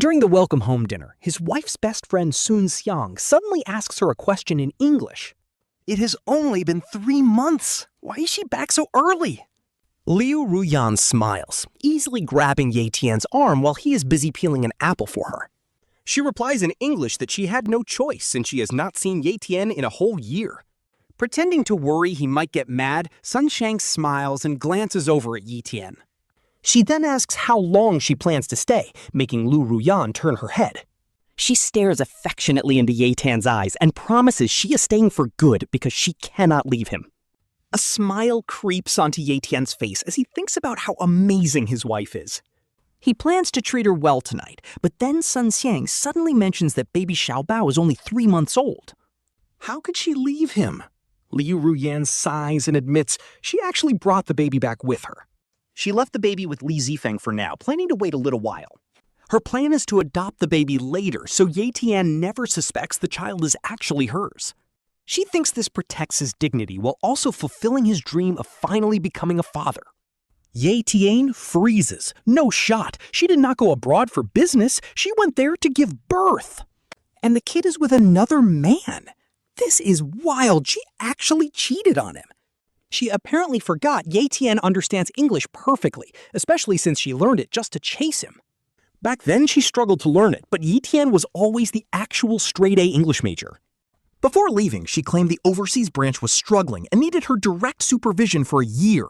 During the welcome home dinner, his wife's best friend Sun Xiang suddenly asks her a question in English. It has only been 3 months. Why is she back so early? Liu Ruyan smiles, easily grabbing Ye Tian's arm while he is busy peeling an apple for her. She replies in English that she had no choice since she has not seen Ye Tian in a whole year. Pretending to worry he might get mad, Sun Xiang smiles and glances over at Ye Tian. She then asks how long she plans to stay, making Liu Ruyan turn her head. She stares affectionately into Ye Tian's eyes and promises she is staying for good because she cannot leave him. A smile creeps onto Ye Tian's face as he thinks about how amazing his wife is. He plans to treat her well tonight, but then Sun Xiang suddenly mentions that baby Xiaobao is only 3 months old. How could she leave him? Liu Ruyan sighs and admits she actually brought the baby back with her. She left the baby with Li Zefeng for now, planning to wait a little while. Her plan is to adopt the baby later, so Ye Tian never suspects the child is actually hers. She thinks this protects his dignity while also fulfilling his dream of finally becoming a father. Ye Tian freezes. No shot. She did not go abroad for business. She went there to give birth. And the kid is with another man. This is wild. She actually cheated on him. She apparently forgot Ye Tian understands English perfectly, especially since she learned it just to chase him. Back then, she struggled to learn it, but Ye Tian was always the actual straight-A English major. Before leaving, she claimed the overseas branch was struggling and needed her direct supervision for a year.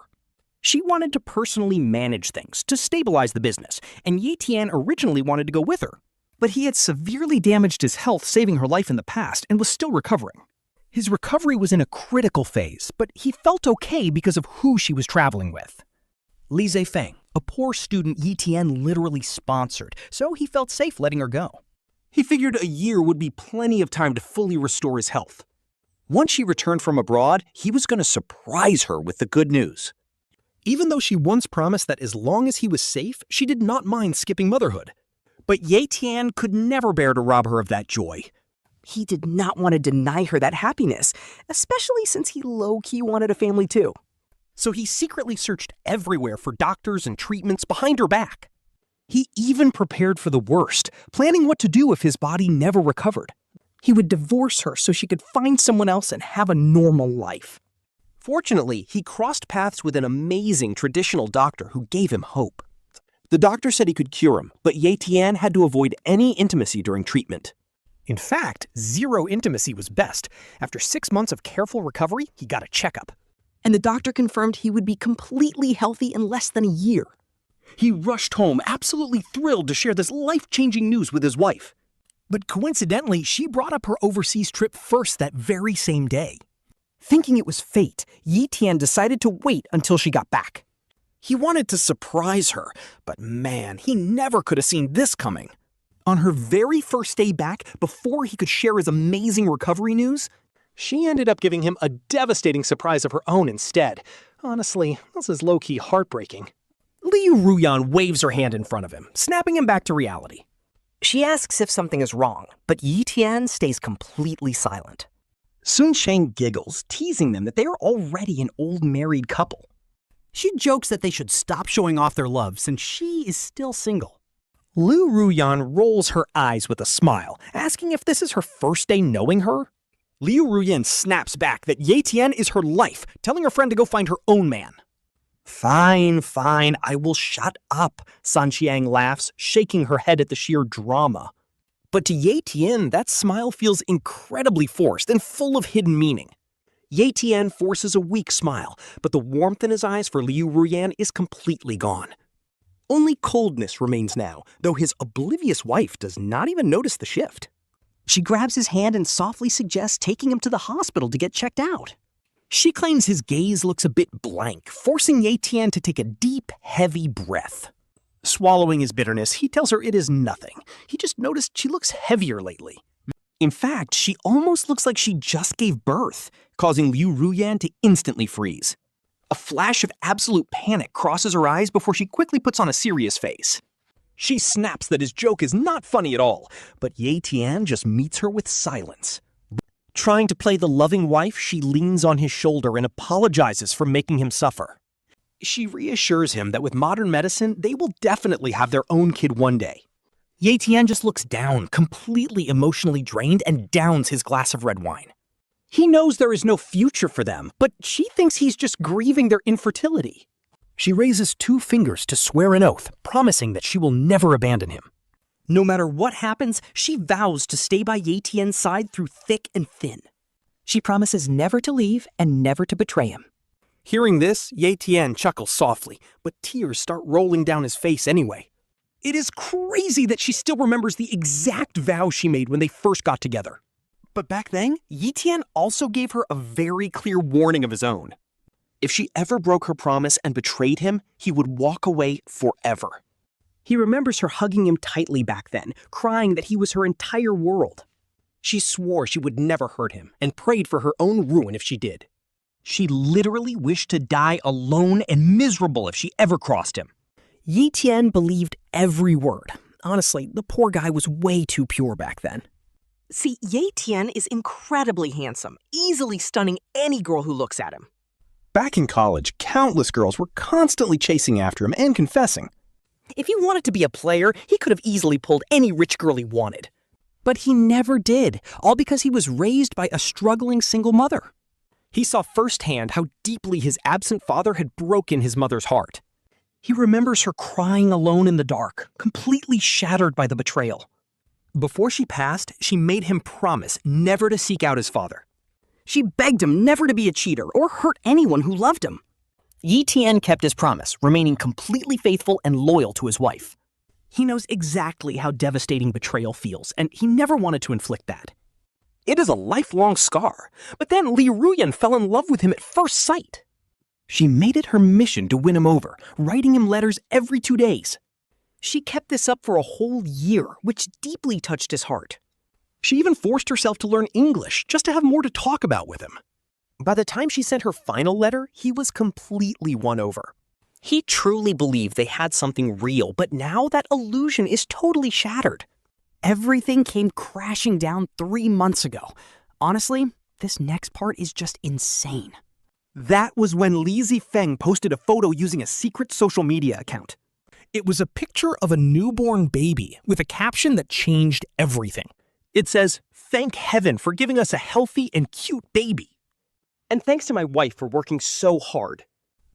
She wanted to personally manage things, to stabilize the business, and Ye Tian originally wanted to go with her. But he had severely damaged his health, saving her life in the past, and was still recovering. His recovery was in a critical phase, but he felt okay because of who she was traveling with. Li Zefeng, a poor student Ye Tian literally sponsored, so he felt safe letting her go. He figured a year would be plenty of time to fully restore his health. Once she returned from abroad, he was going to surprise her with the good news. Even though she once promised that as long as he was safe, she did not mind skipping motherhood. But Ye Tian could never bear to rob her of that joy. He did not want to deny her that happiness, especially since he low-key wanted a family too. So he secretly searched everywhere for doctors and treatments behind her back. He even prepared for the worst, planning what to do if his body never recovered. He would divorce her so she could find someone else and have a normal life. Fortunately, he crossed paths with an amazing traditional doctor who gave him hope. The doctor said he could cure him, but Ye Tian had to avoid any intimacy during treatment. In fact, 0 intimacy was best. After 6 months of careful recovery, he got a checkup. And the doctor confirmed he would be completely healthy in less than a year. He rushed home, absolutely thrilled to share this life-changing news with his wife. But coincidentally, she brought up her overseas trip first that very same day. Thinking it was fate, Ye Tian decided to wait until she got back. He wanted to surprise her, but man, he never could have seen this coming. On her very first day back, before he could share his amazing recovery news, she ended up giving him a devastating surprise of her own instead. Honestly, this is low-key heartbreaking. Liu Ruyan waves her hand in front of him, snapping him back to reality. She asks if something is wrong, but Ye Tian stays completely silent. Sun Xiang giggles, teasing them that they are already an old married couple. She jokes that they should stop showing off their love since she is still single. Liu Ruyan rolls her eyes with a smile, asking if this is her first day knowing her. Liu Ruyan snaps back that Ye Tian is her life, telling her friend to go find her own man. Fine, I will shut up, Sun Xiang laughs, shaking her head at the sheer drama. But to Ye Tian, that smile feels incredibly forced and full of hidden meaning. Ye Tian forces a weak smile, but the warmth in his eyes for Liu Ruyan is completely gone. Only coldness remains now, though his oblivious wife does not even notice the shift. She grabs his hand and softly suggests taking him to the hospital to get checked out. She claims his gaze looks a bit blank, forcing Ye Tian to take a deep, heavy breath. Swallowing his bitterness, he tells her it is nothing. He just noticed she looks heavier lately. In fact, she almost looks like she just gave birth, causing Liu Ruyan to instantly freeze. A flash of absolute panic crosses her eyes before she quickly puts on a serious face. She snaps that his joke is not funny at all, but Ye Tian just meets her with silence. Trying to play the loving wife, she leans on his shoulder and apologizes for making him suffer. She reassures him that with modern medicine, they will definitely have their own kid one day. Ye Tian just looks down, completely emotionally drained, and downs his glass of red wine. He knows there is no future for them, but she thinks he's just grieving their infertility. She raises 2 fingers to swear an oath, promising that she will never abandon him. No matter what happens, she vows to stay by Ye Tian's side through thick and thin. She promises never to leave and never to betray him. Hearing this, Ye Tian chuckles softly, but tears start rolling down his face anyway. It is crazy that she still remembers the exact vow she made when they first got together. But back then, Ye Tian also gave her a very clear warning of his own. If she ever broke her promise and betrayed him, he would walk away forever. He remembers her hugging him tightly back then, crying that he was her entire world. She swore she would never hurt him and prayed for her own ruin if she did. She literally wished to die alone and miserable if she ever crossed him. Ye Tian believed every word. Honestly, the poor guy was way too pure back then. See, Ye Tian is incredibly handsome, easily stunning any girl who looks at him. Back in college, countless girls were constantly chasing after him and confessing. If he wanted to be a player, he could have easily pulled any rich girl he wanted. But he never did, all because he was raised by a struggling single mother. He saw firsthand how deeply his absent father had broken his mother's heart. He remembers her crying alone in the dark, completely shattered by the betrayal. Before she passed, she made him promise never to seek out his father. She begged him never to be a cheater or hurt anyone who loved him. Ye Tian kept his promise, remaining completely faithful and loyal to his wife. He knows exactly how devastating betrayal feels, and he never wanted to inflict that. It is a lifelong scar, but then Liu Ruyan fell in love with him at first sight. She made it her mission to win him over, writing him letters every 2 days. She kept this up for a whole year, which deeply touched his heart. She even forced herself to learn English just to have more to talk about with him. By the time she sent her final letter, he was completely won over. He truly believed they had something real, but now that illusion is totally shattered. Everything came crashing down 3 months ago. Honestly, this next part is just insane. That was when Li Zefeng posted a photo using a secret social media account. It was a picture of a newborn baby with a caption that changed everything. It says, "Thank heaven for giving us a healthy and cute baby. And thanks to my wife for working so hard."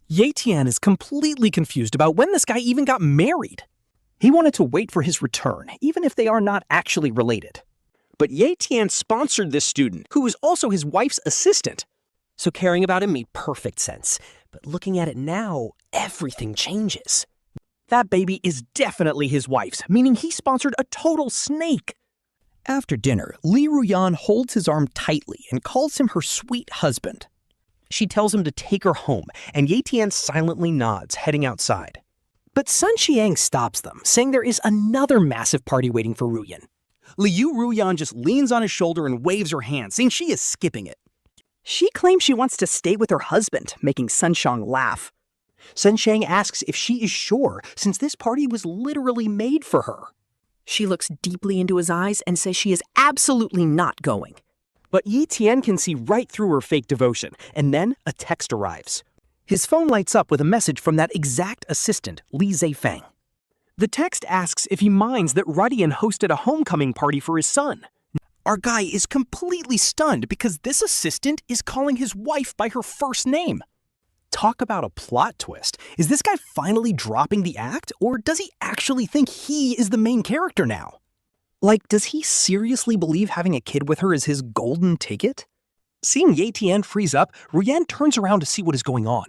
Ye Tian is completely confused about when this guy even got married. He wanted to wait for his return, even if they are not actually related. But Ye Tian sponsored this student, who was also his wife's assistant. So caring about him made perfect sense. But looking at it now, everything changes. That baby is definitely his wife's, meaning he sponsored a total snake. After dinner, Liu Ruyan holds his arm tightly and calls him her sweet husband. She tells him to take her home, and Ye Tian silently nods, heading outside. But Sun Xiang stops them, saying there is another massive party waiting for Ruyan. Liu Ruyan just leans on his shoulder and waves her hand, saying she is skipping it. She claims she wants to stay with her husband, making Sun Xiang laugh. Sun Xiang asks if she is sure, since this party was literally made for her. She looks deeply into his eyes and says she is absolutely not going. But Ye Tian can see right through her fake devotion, and then a text arrives. His phone lights up with a message from that exact assistant, Li Zefeng. The text asks if he minds that Ruyan hosted a homecoming party for his son. Our guy is completely stunned because this assistant is calling his wife by her first name. Talk about a plot twist. Is this guy finally dropping the act, or does he actually think he is the main character now? Like, does he seriously believe having a kid with her is his golden ticket? Seeing Ye Tian freeze up, Ruyan turns around to see what is going on.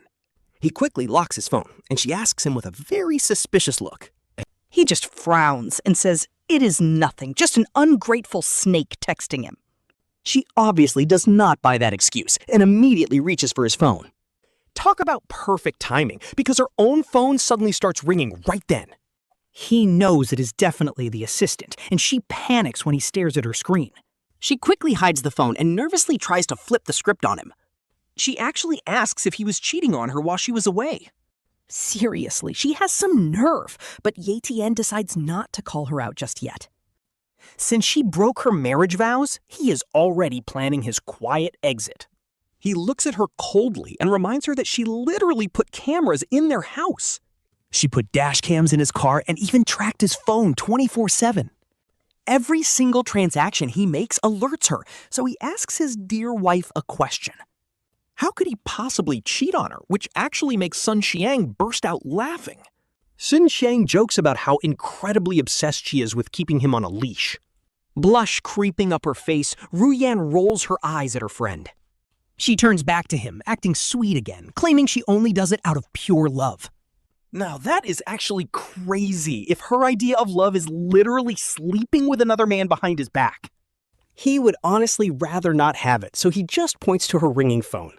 He quickly locks his phone, and she asks him with a very suspicious look. He just frowns and says, "It is nothing, just an ungrateful snake texting him." She obviously does not buy that excuse, and immediately reaches for his phone. Talk about perfect timing, because her own phone suddenly starts ringing right then. He knows it is definitely the assistant, and she panics when he stares at her screen. She quickly hides the phone and nervously tries to flip the script on him. She actually asks if he was cheating on her while she was away. Seriously, she has some nerve, but Ye Tian decides not to call her out just yet. Since she broke her marriage vows, he is already planning his quiet exit. He looks at her coldly and reminds her that she literally put cameras in their house. She put dash cams in his car and even tracked his phone 24/7. Every single transaction he makes alerts her, so he asks his dear wife a question. How could he possibly cheat on her, which actually makes Sun Xiang burst out laughing? Sun Xiang jokes about how incredibly obsessed she is with keeping him on a leash. Blush creeping up her face, Ruyan rolls her eyes at her friend. She turns back to him, acting sweet again, claiming she only does it out of pure love. Now that is actually crazy if her idea of love is literally sleeping with another man behind his back. He would honestly rather not have it, so he just points to her ringing phone.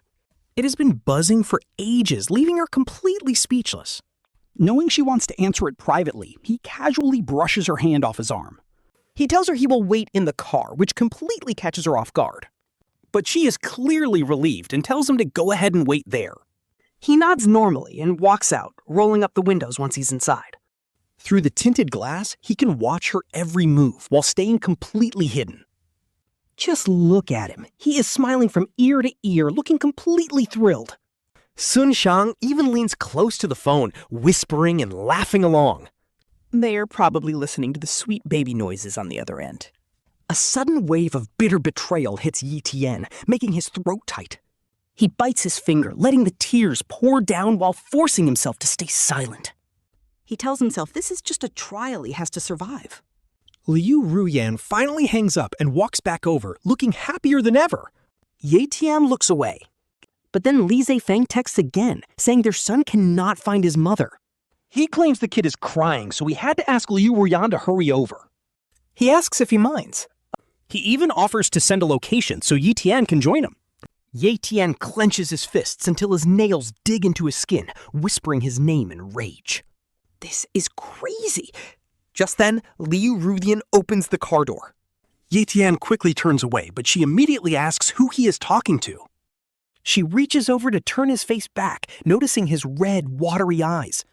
It has been buzzing for ages, leaving her completely speechless. Knowing she wants to answer it privately, he casually brushes her hand off his arm. He tells her he will wait in the car, which completely catches her off guard. But she is clearly relieved and tells him to go ahead and wait there. He nods normally and walks out, rolling up the windows once he's inside. Through the tinted glass, he can watch her every move while staying completely hidden. Just look at him. He is smiling from ear to ear, looking completely thrilled. Sun Xiang even leans close to the phone, whispering and laughing along. They're probably listening to the sweet baby noises on the other end. A sudden wave of bitter betrayal hits Ye Tian, making his throat tight. He bites his finger, letting the tears pour down while forcing himself to stay silent. He tells himself this is just a trial he has to survive. Liu Ruyan finally hangs up and walks back over, looking happier than ever. Ye Tian looks away. But then Li Zefeng texts again, saying their son cannot find his mother. He claims the kid is crying, so he had to ask Liu Ruyan to hurry over. He asks if he minds. He even offers to send a location so Ye Tian can join him. Ye Tian clenches his fists until his nails dig into his skin, whispering his name in rage. This is crazy. Just then, Liu Ruyan opens the car door. Ye Tian quickly turns away, but she immediately asks who he is talking to. She reaches over to turn his face back, noticing his red, watery eyes.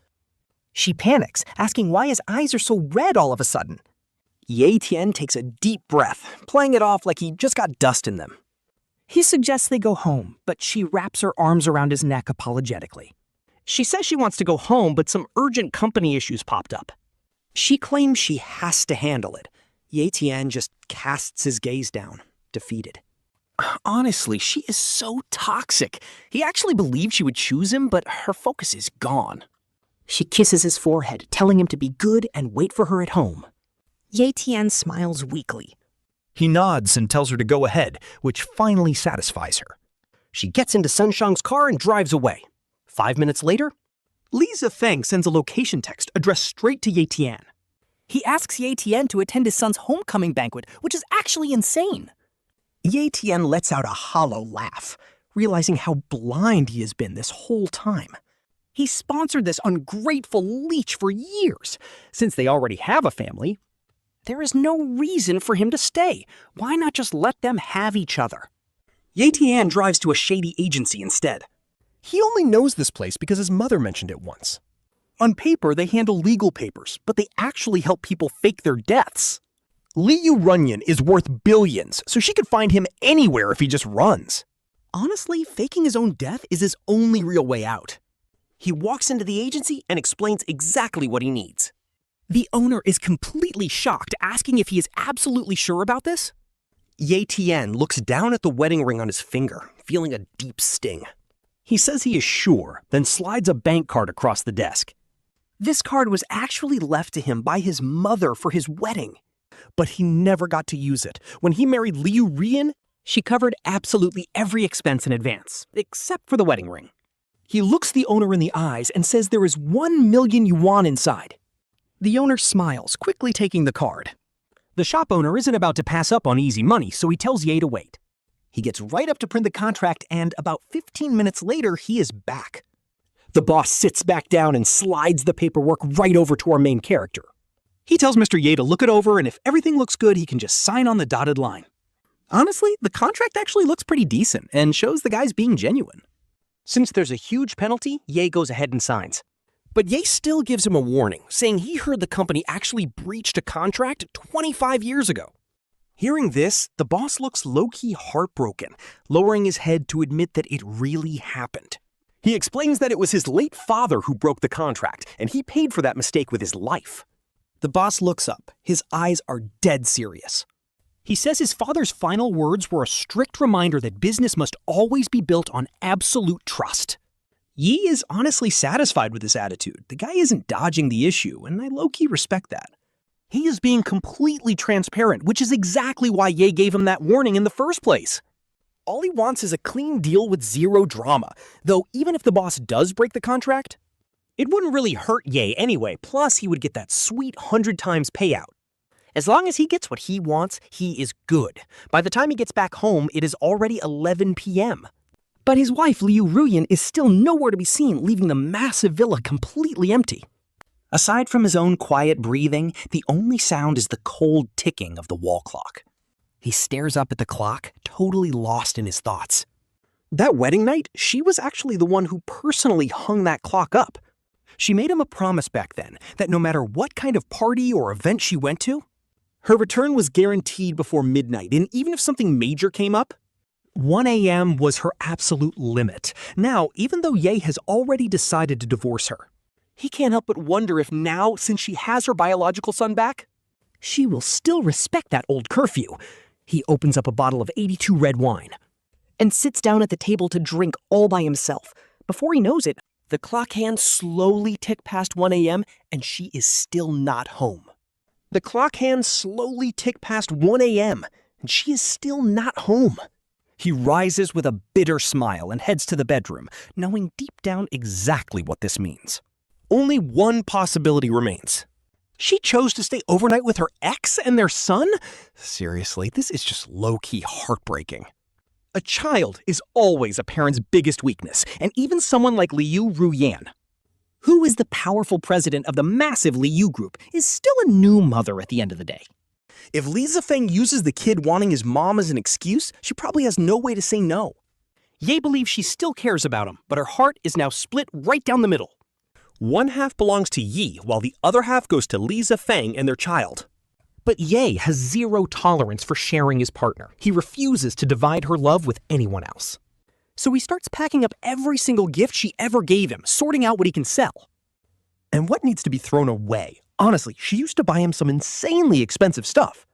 She panics, asking why his eyes are so red all of a sudden. Ye Tian takes a deep breath, playing it off like he just got dust in them. He suggests they go home, but she wraps her arms around his neck apologetically. She says she wants to go home, but some urgent company issues popped up. She claims she has to handle it. Ye Tian just casts his gaze down, defeated. Honestly, she is so toxic. He actually believed she would choose him, but her focus is gone. She kisses his forehead, telling him to be good and wait for her at home. Ye Tian smiles weakly. He nods and tells her to go ahead, which finally satisfies her. She gets into Sun Xiang's car and drives away. 5 minutes later, Li Zefeng sends a location text addressed straight to Ye Tian. He asks Ye Tian to attend his son's homecoming banquet, which is actually insane. Ye Tian lets out a hollow laugh, realizing how blind he has been this whole time. He sponsored this ungrateful leech for years. Since they already have a family, there is no reason for him to stay. Why not just let them have each other? Ye Tian drives to a shady agency instead. He only knows this place because his mother mentioned it once. On paper, they handle legal papers, but they actually help people fake their deaths. Liu Ruyan is worth billions, so she could find him anywhere if he just runs. Honestly, faking his own death is his only real way out. He walks into the agency and explains exactly what he needs. The owner is completely shocked, asking if he is absolutely sure about this. Ye Tian looks down at the wedding ring on his finger, feeling a deep sting. He says he is sure, then slides a bank card across the desk. This card was actually left to him by his mother for his wedding. But he never got to use it. When he married Liu Ruyan, she covered absolutely every expense in advance, except for the wedding ring. He looks the owner in the eyes and says there is 1 million yuan inside. The owner smiles, quickly taking the card. The shop owner isn't about to pass up on easy money, so he tells Ye to wait. He gets right up to print the contract, and about 15 minutes later, he is back. The boss sits back down and slides the paperwork right over to our main character. He tells Mr. Ye to look it over, and if everything looks good, he can just sign on the dotted line. Honestly, the contract actually looks pretty decent and shows the guy's being genuine. Since there's a huge penalty, Ye goes ahead and signs. But Ye still gives him a warning, saying he heard the company actually breached a contract 25 years ago. Hearing this, the boss looks low-key heartbroken, lowering his head to admit that it really happened. He explains that it was his late father who broke the contract, and he paid for that mistake with his life. The boss looks up. His eyes are dead serious. He says his father's final words were a strict reminder that business must always be built on absolute trust. Yi is honestly satisfied with this attitude. The guy isn't dodging the issue, and I low-key respect that. He is being completely transparent, which is exactly why Ye gave him that warning in the first place. All he wants is a clean deal with zero drama, though even if the boss does break the contract, it wouldn't really hurt Ye anyway, plus he would get that sweet 100 times payout. As long as he gets what he wants, he is good. By the time he gets back home, it is already 11 p.m. But his wife, Liu Ruyan, is still nowhere to be seen, leaving the massive villa completely empty. Aside from his own quiet breathing, the only sound is the cold ticking of the wall clock. He stares up at the clock, totally lost in his thoughts. That wedding night, she was actually the one who personally hung that clock up. She made him a promise back then that no matter what kind of party or event she went to, her return was guaranteed before midnight, and even if something major came up, 1 a.m. was her absolute limit. Now, even though Ye has already decided to divorce her, he can't help but wonder if now, since she has her biological son back, she will still respect that old curfew. He opens up a bottle of 82 red wine And sits down at the table to drink all by himself. Before he knows it, the clock hands slowly tick past 1 a.m. and she is still not home. The clock hands slowly tick past 1 a.m. and she is still not home. He rises with a bitter smile and heads to the bedroom, knowing deep down exactly what this means. Only one possibility remains. She chose to stay overnight with her ex and their son? Seriously, this is just low-key heartbreaking. A child is always a parent's biggest weakness, and even someone like Liu Ruyan, who is the powerful president of the massive Liu group, is still a new mother at the end of the day. If Li Zefeng uses the kid wanting his mom as an excuse, she probably has no way to say no. Ye believes she still cares about him, but her heart is now split right down the middle. One half belongs to Yi, while the other half goes to Li Zefeng and their child. But Ye has zero tolerance for sharing his partner. He refuses to divide her love with anyone else. So he starts packing up every single gift she ever gave him, sorting out what he can sell. And what needs to be thrown away? Honestly, she used to buy him some insanely expensive stuff.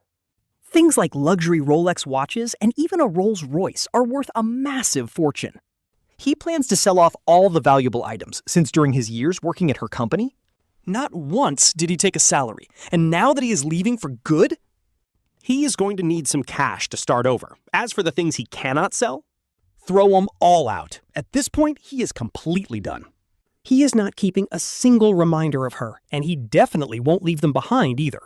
Things like luxury Rolex watches and even a Rolls Royce are worth a massive fortune. He plans to sell off all the valuable items, since during his years working at her company, not once did he take a salary, and now that he is leaving for good, he is going to need some cash to start over. As for the things he cannot sell, throw them all out. At this point, he is completely done. He is not keeping a single reminder of her, and he definitely won't leave them behind either.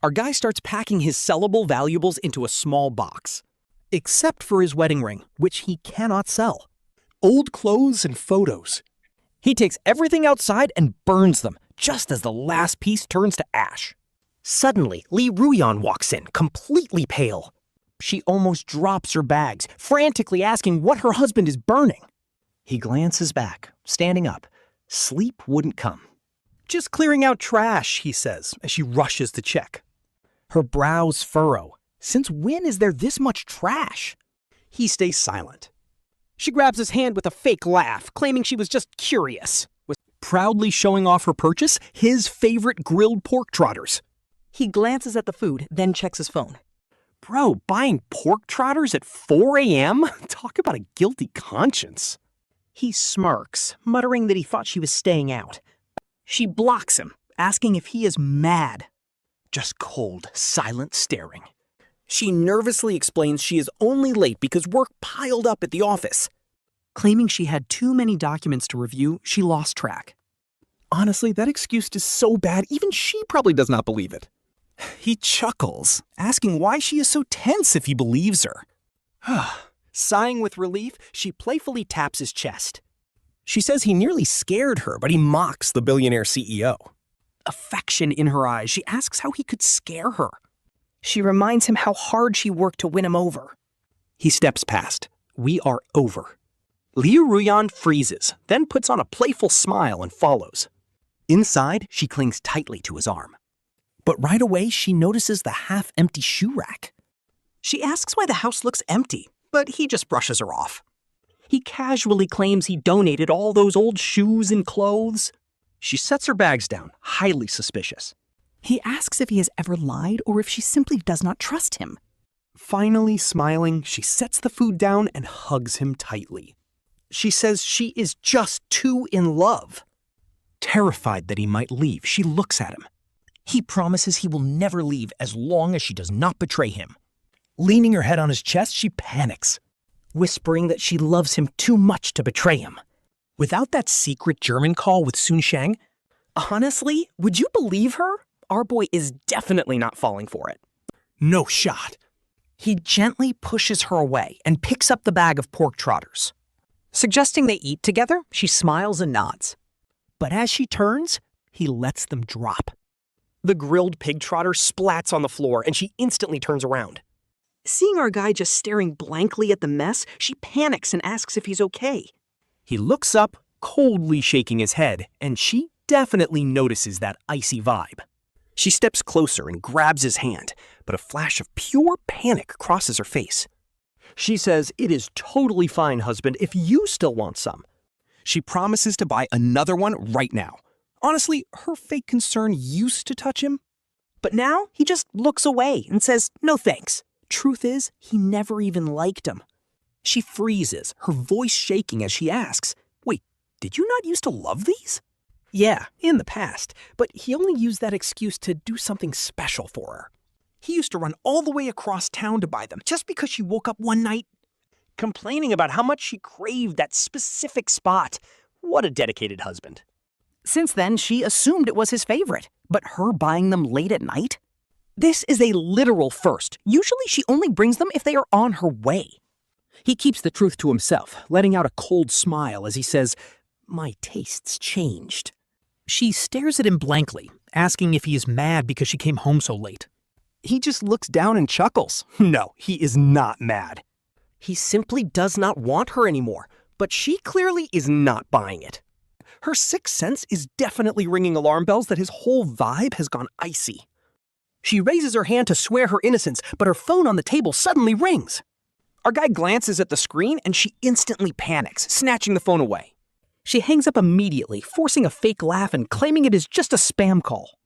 Our guy starts packing his sellable valuables into a small box, except for his wedding ring, which he cannot sell. Old clothes and photos. He takes everything outside and burns them, just as the last piece turns to ash. Suddenly, Li Ruyan walks in, completely pale. She almost drops her bags, frantically asking what her husband is burning. He glances back, standing up. Sleep wouldn't come. Just clearing out trash, he says, as she rushes to check. Her brows furrow. Since when is there this much trash? He stays silent. She grabs his hand with a fake laugh, claiming she was just curious, proudly showing off her purchase, his favorite grilled pork trotters. he glances at the food, then checks his phone. Bro, buying pork trotters at 4 a.m.? Talk about a guilty conscience. He smirks, muttering that he thought she was staying out. She blocks him, asking if he is mad. Just cold, silent staring. She nervously explains she is only late because work piled up at the office. Claiming she had too many documents to review, she lost track. Honestly, that excuse is so bad, even she probably does not believe it. He chuckles, asking why she is so tense if he believes her. Sighing with relief, she playfully taps his chest. She says he nearly scared her, but he mocks the billionaire CEO. Affection in her eyes, she asks how he could scare her. She reminds him how hard she worked to win him over. He steps past. We are over. Liu Ruyan freezes, then puts on a playful smile and follows. Inside, she clings tightly to his arm. But right away, she notices the half-empty shoe rack. She asks why the house looks empty, but he just brushes her off. He casually claims he donated all those old shoes and clothes. She sets her bags down, highly suspicious. He asks if he has ever lied or if she simply does not trust him. Finally smiling, she sets the food down and hugs him tightly. She says she is just too in love. Terrified that he might leave, she looks at him. He promises he will never leave as long as she does not betray him. Leaning her head on his chest, she panics, whispering that she loves him too much to betray him. Without that secret German call with Sun Shang, honestly, would you believe her? Our boy is definitely not falling for it. no shot. He gently pushes her away and picks up the bag of pork trotters. Suggesting they eat together, she smiles and nods. But as she turns, he lets them drop. The grilled pig trotter splats on the floor and she instantly turns around. Seeing our guy just staring blankly at the mess, she panics and asks if he's okay. He looks up, coldly shaking his head, and she definitely notices that icy vibe. She steps closer and grabs his hand, but a flash of pure panic crosses her face. She says it is totally fine, husband, if you still want some. She promises to buy another one right now. Honestly, her fake concern used to touch him. But now he just looks away and says, no thanks. Truth is, he never even liked him. She freezes, her voice shaking as she asks, wait, did you not used to love these? Yeah, in the past, but he only used that excuse to do something special for her. He used to run all the way across town to buy them just because she woke up one night complaining about how much she craved that specific spot. What a dedicated husband. Since then, she assumed it was his favorite, but her buying them late at night? This is a literal first. Usually she only brings them if they are on her way. He keeps the truth to himself, letting out a cold smile as he says, my tastes changed. She stares at him blankly, asking if he is mad because she came home so late. He just looks down and chuckles. No, he is not mad. He simply does not want her anymore, but she clearly is not buying it. Her sixth sense is definitely ringing alarm bells that his whole vibe has gone icy. She raises her hand to swear her innocence, but her phone on the table suddenly rings. Our guy glances at the screen and she instantly panics, snatching the phone away. She hangs up immediately, forcing a fake laugh and claiming it is just a spam call.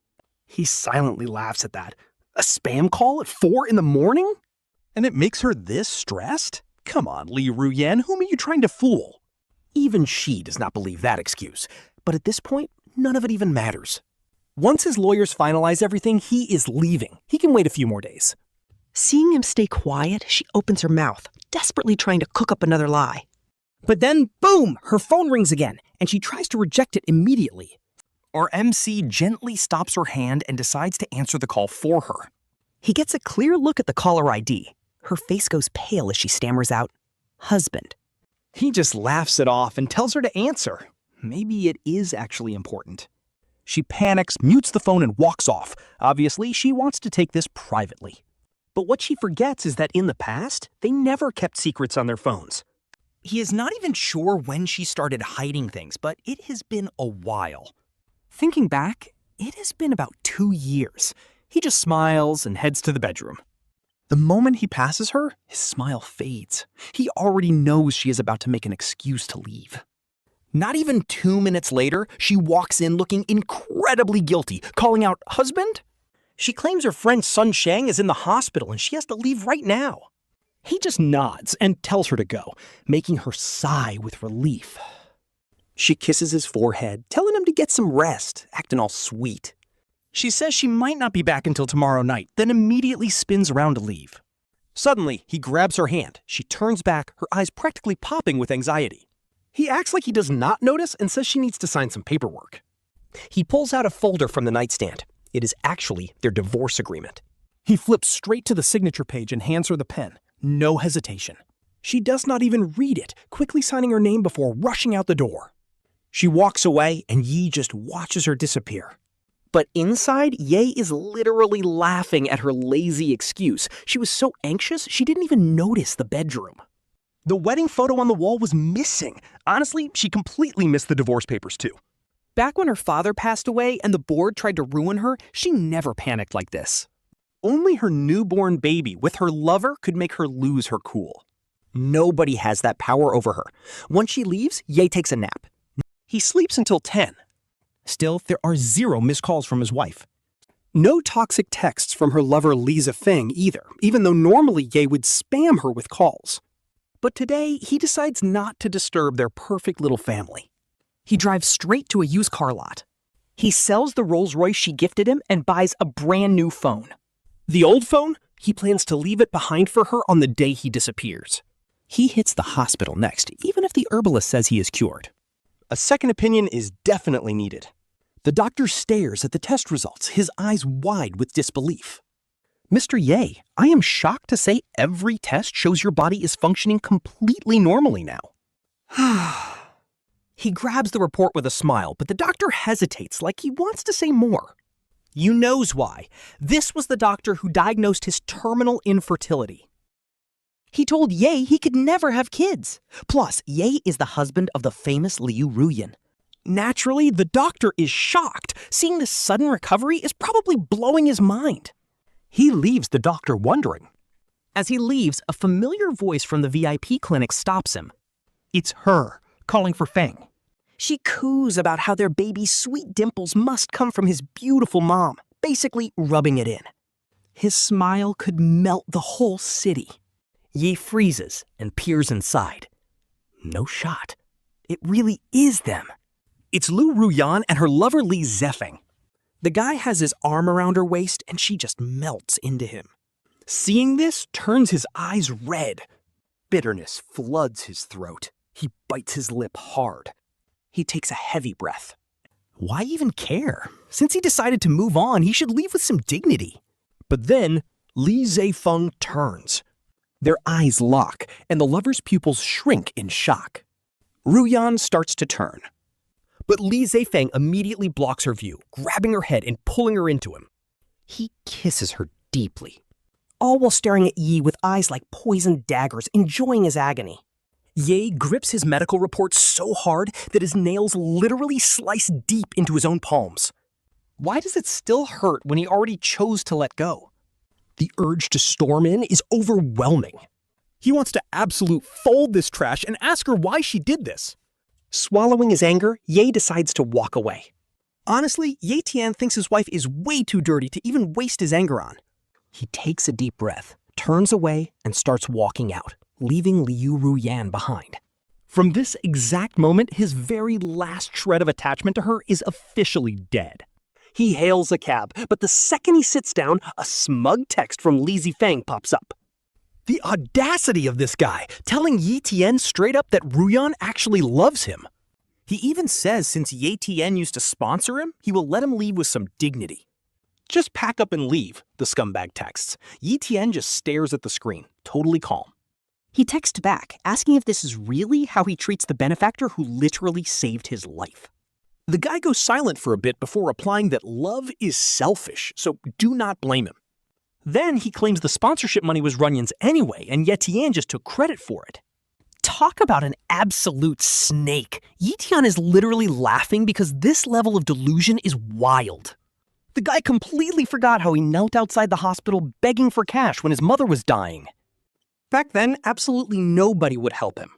He silently laughs at that. A spam call at 4 in the morning? And it makes her this stressed? Come on, Liu Ruyan, whom are you trying to fool? Even she does not believe that excuse. But at this point, none of it even matters. Once his lawyers finalize everything, he is leaving. He can wait a few more days. Seeing him stay quiet, she opens her mouth, desperately trying to cook up another lie. But then, boom, her phone rings again, and she tries to reject it immediately. Our MC gently stops her hand and decides to answer the call for her. He gets a clear look at the caller ID. Her face goes pale as she stammers out, husband. He just laughs it off and tells her to answer. Maybe it is actually important. She panics, mutes the phone, and walks off. Obviously, she wants to take this privately. But what she forgets is that in the past, they never kept secrets on their phones. He is not even sure when she started hiding things, but it has been a while. Thinking back, it has been about 2 years. He just smiles and heads to the bedroom. The moment he passes her, his smile fades. He already knows she is about to make an excuse to leave. Not even 2 minutes later, she walks in looking incredibly guilty, calling out, husband? She claims her friend Sun Shang is in the hospital and she has to leave right now. He just nods and tells her to go, making her sigh with relief. She kisses his forehead, telling him to get some rest, acting all sweet. She says she might not be back until tomorrow night, then immediately spins around to leave. Suddenly, he grabs her hand. She turns back, her eyes practically popping with anxiety. He acts like he does not notice and says she needs to sign some paperwork. He pulls out a folder from the nightstand. It is actually their divorce agreement. He flips straight to the signature page and hands her the pen. No hesitation. She does not even read it, quickly signing her name before rushing out the door. She walks away and Yi just watches her disappear. But inside, Ye is literally laughing at her lazy excuse. She was so anxious, she didn't even notice the bedroom. The wedding photo on the wall was missing. Honestly, she completely missed the divorce papers too. Back when her father passed away and the board tried to ruin her, she never panicked like this. Only her newborn baby with her lover could make her lose her cool. Nobody has that power over her. Once she leaves, Ye takes a nap. He sleeps until 10. Still, there are 0 missed calls from his wife. No toxic texts from her lover Li Zefeng either, even though normally Ye would spam her with calls. But today, he decides not to disturb their perfect little family. He drives straight to a used car lot. He sells the Rolls-Royce she gifted him and buys a brand new phone. The old phone? He plans to leave it behind for her on the day he disappears. He hits the hospital next, even if the herbalist says he is cured. A second opinion is definitely needed. The doctor stares at the test results, his eyes wide with disbelief. Mr. Ye, I am shocked to say every test shows your body is functioning completely normally now. He grabs the report with a smile, but the doctor hesitates like he wants to say more. You knows why. This was the doctor who diagnosed his terminal infertility. He told Ye he could never have kids. Plus, Ye is the husband of the famous Liu Ruyan. Naturally, the doctor is shocked. Seeing this sudden recovery is probably blowing his mind. He leaves the doctor wondering. As he leaves, a familiar voice from the VIP clinic stops him. It's her, calling for Feng. She coos about how their baby's sweet dimples must come from his beautiful mom, basically rubbing it in. His smile could melt the whole city. Ye freezes and peers inside. No shot. It really is them. It's Liu Ruyan and her lover Li Zefeng. The guy has his arm around her waist and she just melts into him. Seeing this turns his eyes red. Bitterness floods his throat. He bites his lip hard. He takes a heavy breath. Why even care? Since he decided to move on, he should leave with some dignity. But then, Li Zefeng turns. Their eyes lock, and the lover's pupils shrink in shock. Ruyan starts to turn. But Li Zefeng immediately blocks her view, grabbing her head and pulling her into him. He kisses her deeply, all while staring at Yi with eyes like poisoned daggers, enjoying his agony. Ye grips his medical report so hard that his nails literally slice deep into his own palms. Why does it still hurt when he already chose to let go? The urge to storm in is overwhelming. He wants to absolute fold this trash and ask her why she did this. Swallowing his anger, Ye decides to walk away. Honestly, Ye Tian thinks his wife is way too dirty to even waste his anger on. He takes a deep breath, turns away, and starts walking out, leaving Liu Ruyan behind. From this exact moment, his very last shred of attachment to her is officially dead. He hails a cab, but the second he sits down, a smug text from Li Zefeng pops up. The audacity of this guy, telling Ye Tian straight up that Ruyan actually loves him. He even says since Ye Tian used to sponsor him, he will let him leave with some dignity. Just pack up and leave, the scumbag texts. Ye Tian just stares at the screen, totally calm. He texts back, asking if this is really how he treats the benefactor who literally saved his life. The guy goes silent for a bit before replying that love is selfish, so do not blame him. Then he claims the sponsorship money was Runyan's anyway, and Ye Tian just took credit for it. Talk about an absolute snake. Ye Tian is literally laughing because this level of delusion is wild. The guy completely forgot how he knelt outside the hospital begging for cash when his mother was dying. Back then, absolutely nobody would help him.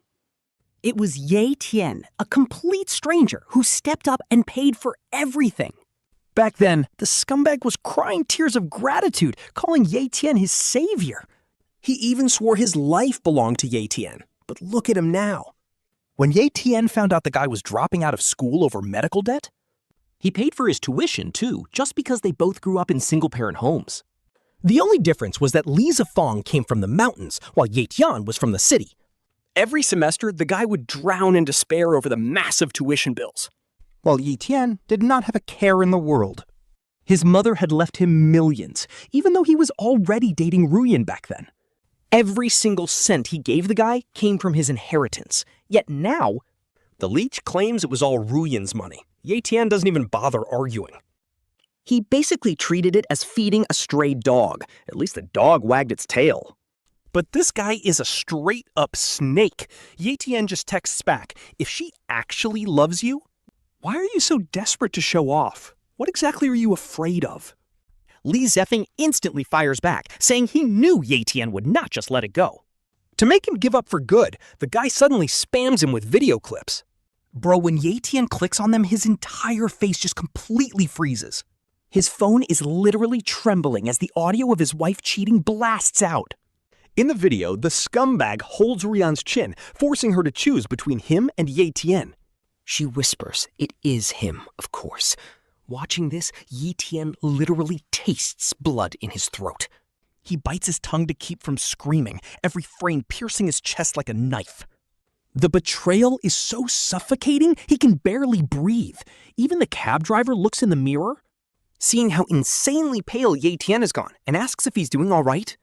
It was Ye Tian, a complete stranger, who stepped up and paid for everything. Back then, the scumbag was crying tears of gratitude, calling Ye Tian his savior. He even swore his life belonged to Ye Tian. But look at him now. When Ye Tian found out the guy was dropping out of school over medical debt, he paid for his tuition too, just because they both grew up in single-parent homes. The only difference was that Li Zefeng came from the mountains, while Ye Tian was from the city. Every semester, the guy would drown in despair over the massive tuition bills, while Ye Tian did not have a care in the world. His mother had left him millions, even though he was already dating Ruyan back then. Every single cent he gave the guy came from his inheritance. Yet now, the leech claims it was all Ruyan's money. Ye Tian doesn't even bother arguing. He basically treated it as feeding a stray dog. At least the dog wagged its tail. But this guy is a straight-up snake. Ye Tian just texts back, if she actually loves you, why are you so desperate to show off? What exactly are you afraid of? Li Zefeng instantly fires back, saying he knew Ye Tian would not just let it go. To make him give up for good, the guy suddenly spams him with video clips. Bro, when Ye Tian clicks on them, his entire face just completely freezes. His phone is literally trembling as the audio of his wife cheating blasts out. In the video, the scumbag holds Ruyan's chin, forcing her to choose between him and Ye Tian. She whispers, "It is him, of course." Watching this, Ye Tian literally tastes blood in his throat. He bites his tongue to keep from screaming, every frame piercing his chest like a knife. The betrayal is so suffocating, he can barely breathe. Even the cab driver looks in the mirror, seeing how insanely pale Ye Tian has gone, and asks if he's doing all right.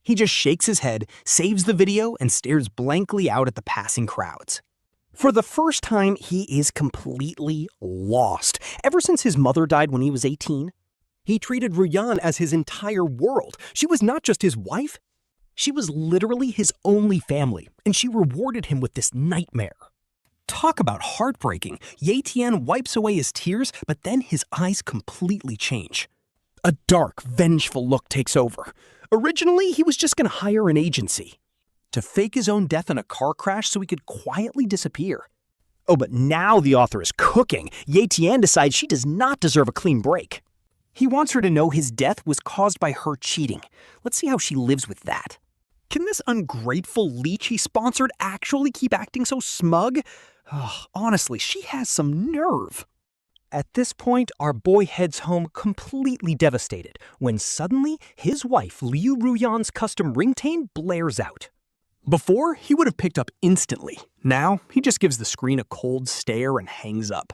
He just shakes his head, saves the video, and stares blankly out at the passing crowds. For the first time, he is completely lost. Ever since his mother died when he was 18, he treated Ruyan as his entire world. She was not just his wife, she was literally his only family, and she rewarded him with this nightmare. Talk about heartbreaking. Ye Tian wipes away his tears, but then his eyes completely change. A dark, vengeful look takes over. Originally, he was just going to hire an agency to fake his own death in a car crash so he could quietly disappear. Oh, but now the author is cooking. Ye Tian decides she does not deserve a clean break. He wants her to know his death was caused by her cheating. Let's see how she lives with that. Can this ungrateful leech he sponsored actually keep acting so smug? Honestly, she has some nerve. At this point, our boy heads home completely devastated when suddenly his wife Liu Ruyan's custom ringtone blares out. Before, he would have picked up instantly. Now, he just gives the screen a cold stare and hangs up.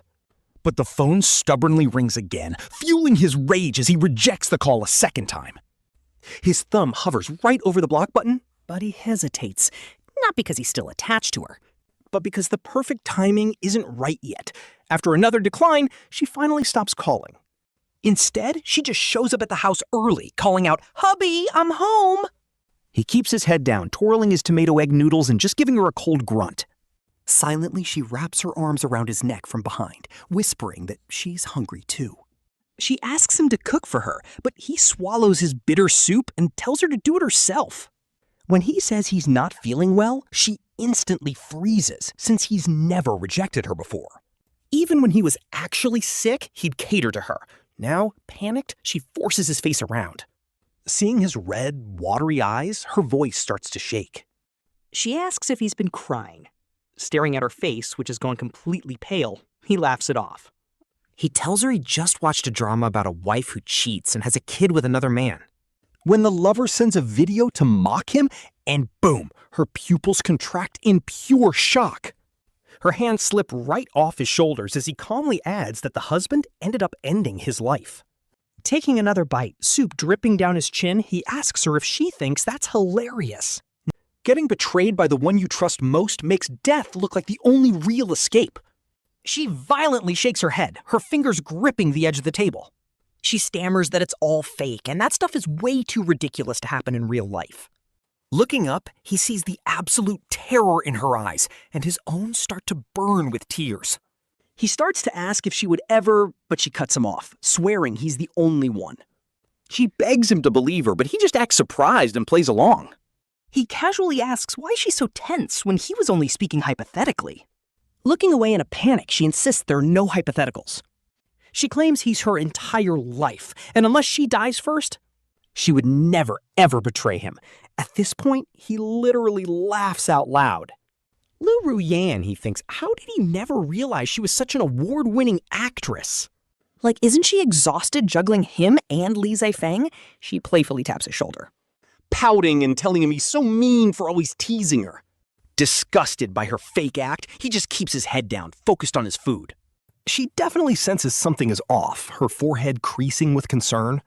But the phone stubbornly rings again, fueling his rage as he rejects the call a second time. His thumb hovers right over the block button, but he hesitates, not because he's still attached to her, but because the perfect timing isn't right yet. After another decline, she finally stops calling. Instead, she just shows up at the house early, calling out, "Hubby, I'm home!" He keeps his head down, twirling his tomato egg noodles and just giving her a cold grunt. Silently, she wraps her arms around his neck from behind, whispering that she's hungry too. She asks him to cook for her, but he swallows his bitter soup and tells her to do it herself. When he says he's not feeling well, she instantly freezes, since he's never rejected her before. Even when he was actually sick, he'd cater to her. Now, panicked, she forces his face around. Seeing his red, watery eyes, her voice starts to shake. She asks if he's been crying. Staring at her face, which has gone completely pale, he laughs it off. He tells her he just watched a drama about a wife who cheats and has a kid with another man. When the lover sends a video to mock him, and boom, her pupils contract in pure shock. Her hands slip right off his shoulders as he calmly adds that the husband ended up ending his life. Taking another bite, soup dripping down his chin, he asks her if she thinks that's hilarious. Getting betrayed by the one you trust most makes death look like the only real escape. She violently shakes her head, her fingers gripping the edge of the table. She stammers that it's all fake, and that stuff is way too ridiculous to happen in real life. Looking up, he sees the absolute terror in her eyes, and his own start to burn with tears. He starts to ask if she would ever, but she cuts him off, swearing he's the only one. She begs him to believe her, but he just acts surprised and plays along. He casually asks why she's so tense when he was only speaking hypothetically. Looking away in a panic, she insists there are no hypotheticals. She claims he's her entire life, and unless she dies first, she would never, ever betray him. At this point, he literally laughs out loud. Liu Ruyan, he thinks, how did he never realize she was such an award-winning actress? Like, isn't she exhausted juggling him and Li Zefeng? She playfully taps his shoulder, pouting and telling him he's so mean for always teasing her. Disgusted by her fake act, he just keeps his head down, focused on his food. She definitely senses something is off, her forehead creasing with concern.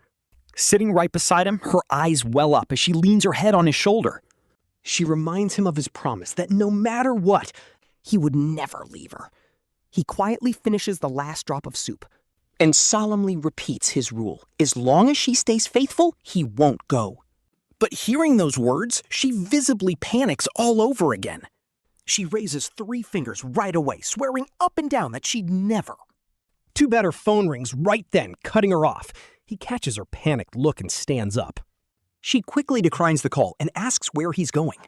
Sitting right beside him, her eyes well up as she leans her head on his shoulder. She reminds him of his promise that no matter what, he would never leave her. He quietly finishes the last drop of soup and solemnly repeats his rule. As long as she stays faithful, he won't go. But hearing those words, she visibly panics all over again. She raises 3 fingers right away, swearing up and down that she'd never. Too bad her phone rings right then, cutting her off. He catches her panicked look and stands up. She quickly declines the call and asks where he's going.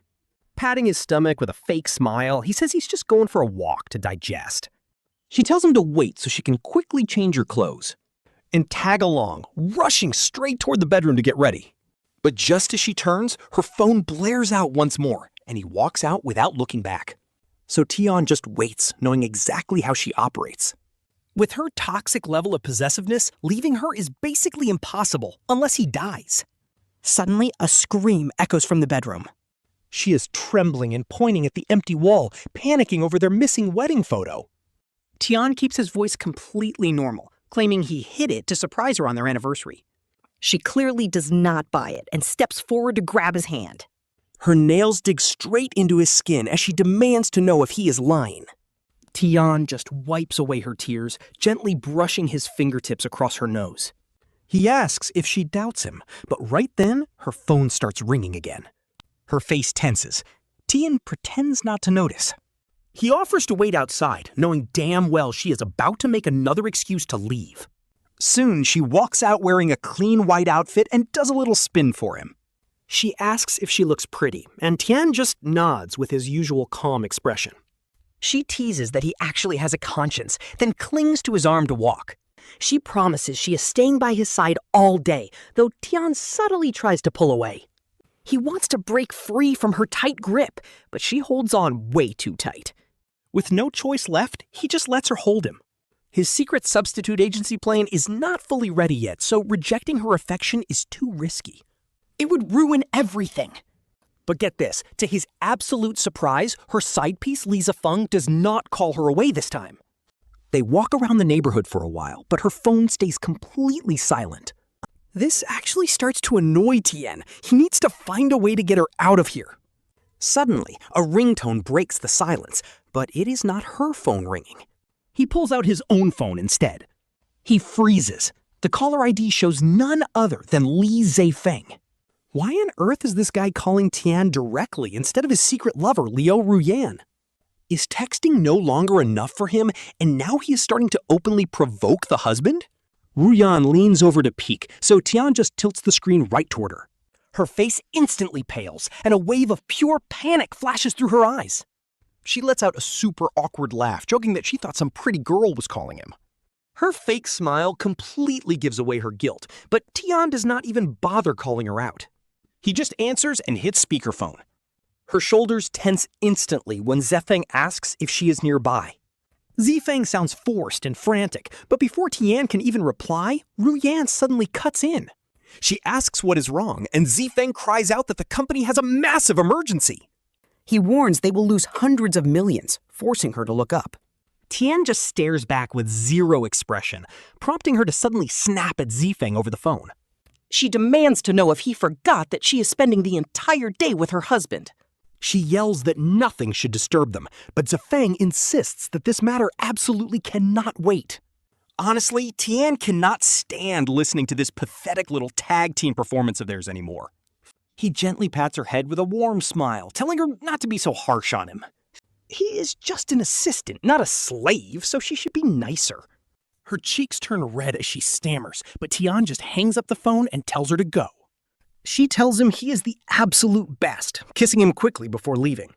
Patting his stomach with a fake smile, he says he's just going for a walk to digest. She tells him to wait so she can quickly change her clothes and tag along, rushing straight toward the bedroom to get ready. But just as she turns, her phone blares out once more, and he walks out without looking back. So Tian just waits, knowing exactly how she operates. With her toxic level of possessiveness, leaving her is basically impossible unless he dies. Suddenly, a scream echoes from the bedroom. She is trembling and pointing at the empty wall, panicking over their missing wedding photo. Tian keeps his voice completely normal, claiming he hid it to surprise her on their anniversary. She clearly does not buy it and steps forward to grab his hand. Her nails dig straight into his skin as she demands to know if he is lying. Tian just wipes away her tears, gently brushing his fingertips across her nose. He asks if she doubts him, but right then, her phone starts ringing again. Her face tenses. Tian pretends not to notice. He offers to wait outside, knowing damn well she is about to make another excuse to leave. Soon, she walks out wearing a clean white outfit and does a little spin for him. She asks if she looks pretty, and Tian just nods with his usual calm expression. She teases that he actually has a conscience, then clings to his arm to walk. She promises she is staying by his side all day, though Tian subtly tries to pull away. He wants to break free from her tight grip, but she holds on way too tight. With no choice left, he just lets her hold him. His secret substitute agency plan is not fully ready yet, so rejecting her affection is too risky. It would ruin everything. But get this, to his absolute surprise, her side piece, Li Zefeng, does not call her away this time. They walk around the neighborhood for a while, but her phone stays completely silent. This actually starts to annoy Tian. He needs to find a way to get her out of here. Suddenly, a ringtone breaks the silence, but it is not her phone ringing. He pulls out his own phone instead. He freezes. The caller ID shows none other than Li Zefeng. Why on earth is this guy calling Tian directly instead of his secret lover, Liu Ruyan? Is texting no longer enough for him, and now he is starting to openly provoke the husband? Ruyan leans over to peek, so Tian just tilts the screen right toward her. Her face instantly pales, and a wave of pure panic flashes through her eyes. She lets out a super awkward laugh, joking that she thought some pretty girl was calling him. Her fake smile completely gives away her guilt, but Tian does not even bother calling her out. He just answers and hits speakerphone. Her shoulders tense instantly when Zefeng asks if she is nearby. Zefeng sounds forced and frantic, but before Tian can even reply, Ruyan suddenly cuts in. She asks what is wrong, and Zefeng cries out that the company has a massive emergency. He warns they will lose hundreds of millions, forcing her to look up. Tian just stares back with zero expression, prompting her to suddenly snap at Zefeng over the phone. She demands to know if he forgot that she is spending the entire day with her husband. She yells that nothing should disturb them, but Zefeng insists that this matter absolutely cannot wait. Honestly, Tian cannot stand listening to this pathetic little tag team performance of theirs anymore. He gently pats her head with a warm smile, telling her not to be so harsh on him. He is just an assistant, not a slave, so she should be nicer. Her cheeks turn red as she stammers, but Tian just hangs up the phone and tells her to go. She tells him he is the absolute best, kissing him quickly before leaving.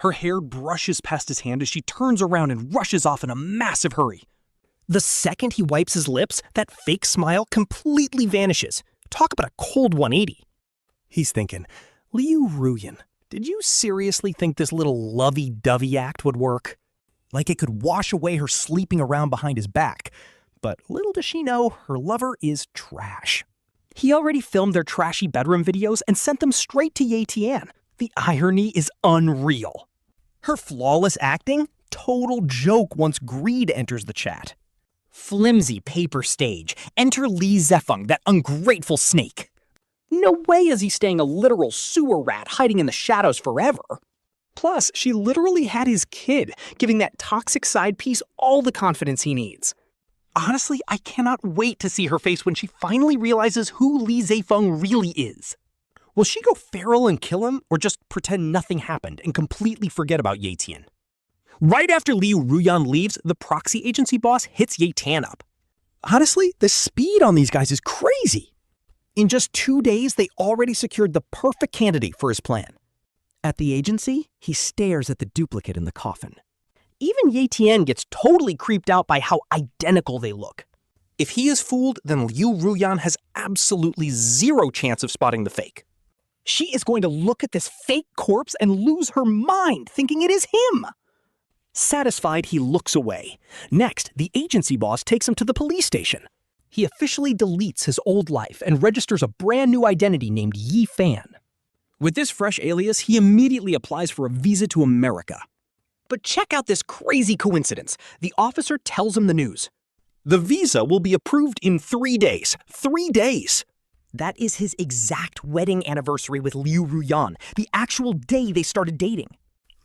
Her hair brushes past his hand as she turns around and rushes off in a massive hurry. The second he wipes his lips, that fake smile completely vanishes. Talk about a cold 180. He's thinking, Liu Ruyan, did you seriously think this little lovey-dovey act would work? Like it could wash away her sleeping around behind his back. But little does she know, her lover is trash. He already filmed their trashy bedroom videos and sent them straight to Ye Tian. The irony is unreal. Her flawless acting? Total joke once greed enters the chat. Flimsy paper stage. Enter Li Zefeng, that ungrateful snake. No way is he staying a literal sewer rat hiding in the shadows forever. Plus, she literally had his kid, giving that toxic side piece all the confidence he needs. Honestly, I cannot wait to see her face when she finally realizes who Li Zefeng really is. Will she go feral and kill him, or just pretend nothing happened and completely forget about Ye Tian? Right after Liu Ruyan leaves, the proxy agency boss hits Ye Tian up. Honestly, the speed on these guys is crazy. In just 2 days, they already secured the perfect candidate for his plan. At the agency, he stares at the duplicate in the coffin. Even Ye Tian gets totally creeped out by how identical they look. If he is fooled, then Liu Ruyan has absolutely zero chance of spotting the fake. She is going to look at this fake corpse and lose her mind, thinking it is him. Satisfied, he looks away. Next, the agency boss takes him to the police station. He officially deletes his old life and registers a brand new identity named Ye Fan. With this fresh alias, he immediately applies for a visa to America. But check out this crazy coincidence. The officer tells him the news. The visa will be approved in 3 days. 3 days! That is his exact wedding anniversary with Liu Ruyan, the actual day they started dating.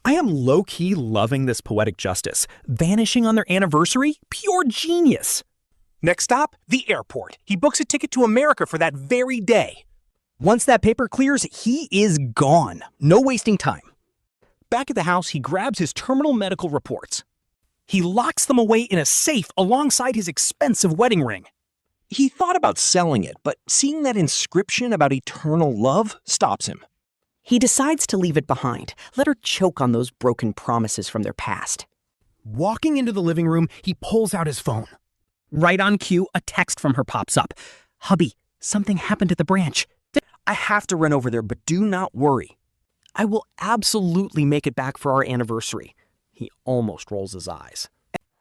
I am low-key loving this poetic justice. Vanishing on their anniversary? Pure genius! Next stop, the airport. He books a ticket to America for that very day. Once that paper clears, he is gone. No wasting time. Back at the house, he grabs his terminal medical reports. He locks them away in a safe alongside his expensive wedding ring. He thought about selling it, but seeing that inscription about eternal love stops him. He decides to leave it behind, let her choke on those broken promises from their past. Walking into the living room, he pulls out his phone. Right on cue, a text from her pops up. "Hubby, something happened at the branch. I have to run over there, but do not worry. I will absolutely make it back for our anniversary." He almost rolls his eyes.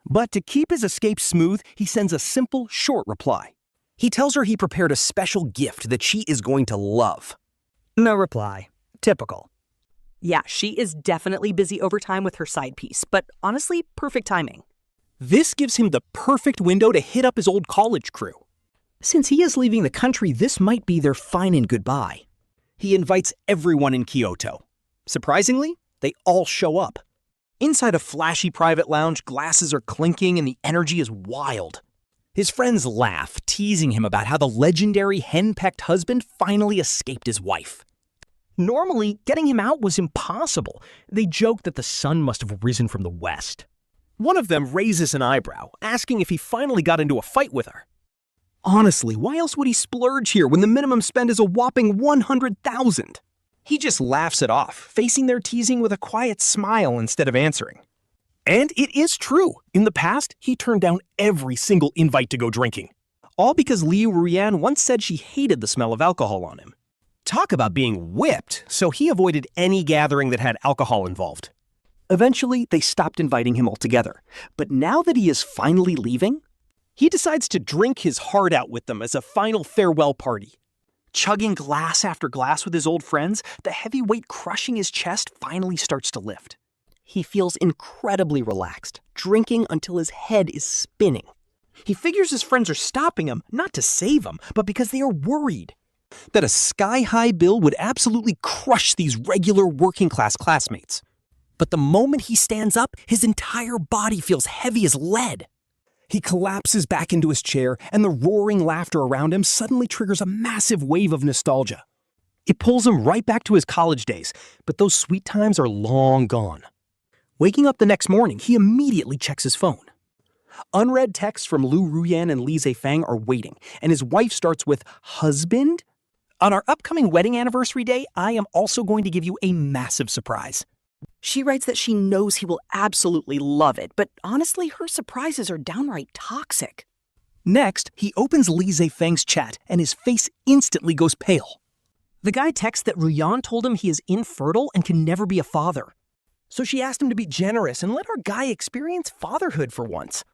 But to keep his escape smooth, he sends a simple, short reply. He tells her he prepared a special gift that she is going to love. No reply. Typical. Yeah, she is definitely busy overtime with her side piece, but honestly, perfect timing. This gives him the perfect window to hit up his old college crew. Since he is leaving the country, this might be their fine and goodbye. He invites everyone in Kyoto. Surprisingly, they all show up. Inside a flashy private lounge, glasses are clinking and the energy is wild. His friends laugh, teasing him about how the legendary hen-pecked husband finally escaped his wife. Normally, getting him out was impossible. They joke that the sun must have risen from the west. One of them raises an eyebrow, asking if he finally got into a fight with her. Honestly, why else would he splurge here when the minimum spend is a whopping 100,000? He just laughs it off, facing their teasing with a quiet smile instead of answering. And it is true. In the past, he turned down every single invite to go drinking. All because Liu Ruyan once said she hated the smell of alcohol on him. Talk about being whipped, so he avoided any gathering that had alcohol involved. Eventually, they stopped inviting him altogether. But now that he is finally leaving, he decides to drink his heart out with them as a final farewell party. Chugging glass after glass with his old friends, the heavy weight crushing his chest finally starts to lift. He feels incredibly relaxed, drinking until his head is spinning. He figures his friends are stopping him, not to save him, but because they are worried that a sky-high bill would absolutely crush these regular working-class classmates. But the moment he stands up, his entire body feels heavy as lead. He collapses back into his chair, and the roaring laughter around him suddenly triggers a massive wave of nostalgia. It pulls him right back to his college days, but those sweet times are long gone. Waking up the next morning, he immediately checks his phone. Unread texts from Liu Ruyan and Li Zefeng are waiting, and his wife starts with, "Husband? On our upcoming wedding anniversary day, I am also going to give you a massive surprise." She writes that she knows he will absolutely love it, but honestly, her surprises are downright toxic. Next, he opens Li Zefeng's chat, and his face instantly goes pale. The guy texts that Ruyan told him he is infertile and can never be a father. So she asked him to be generous and let our guy experience fatherhood for once.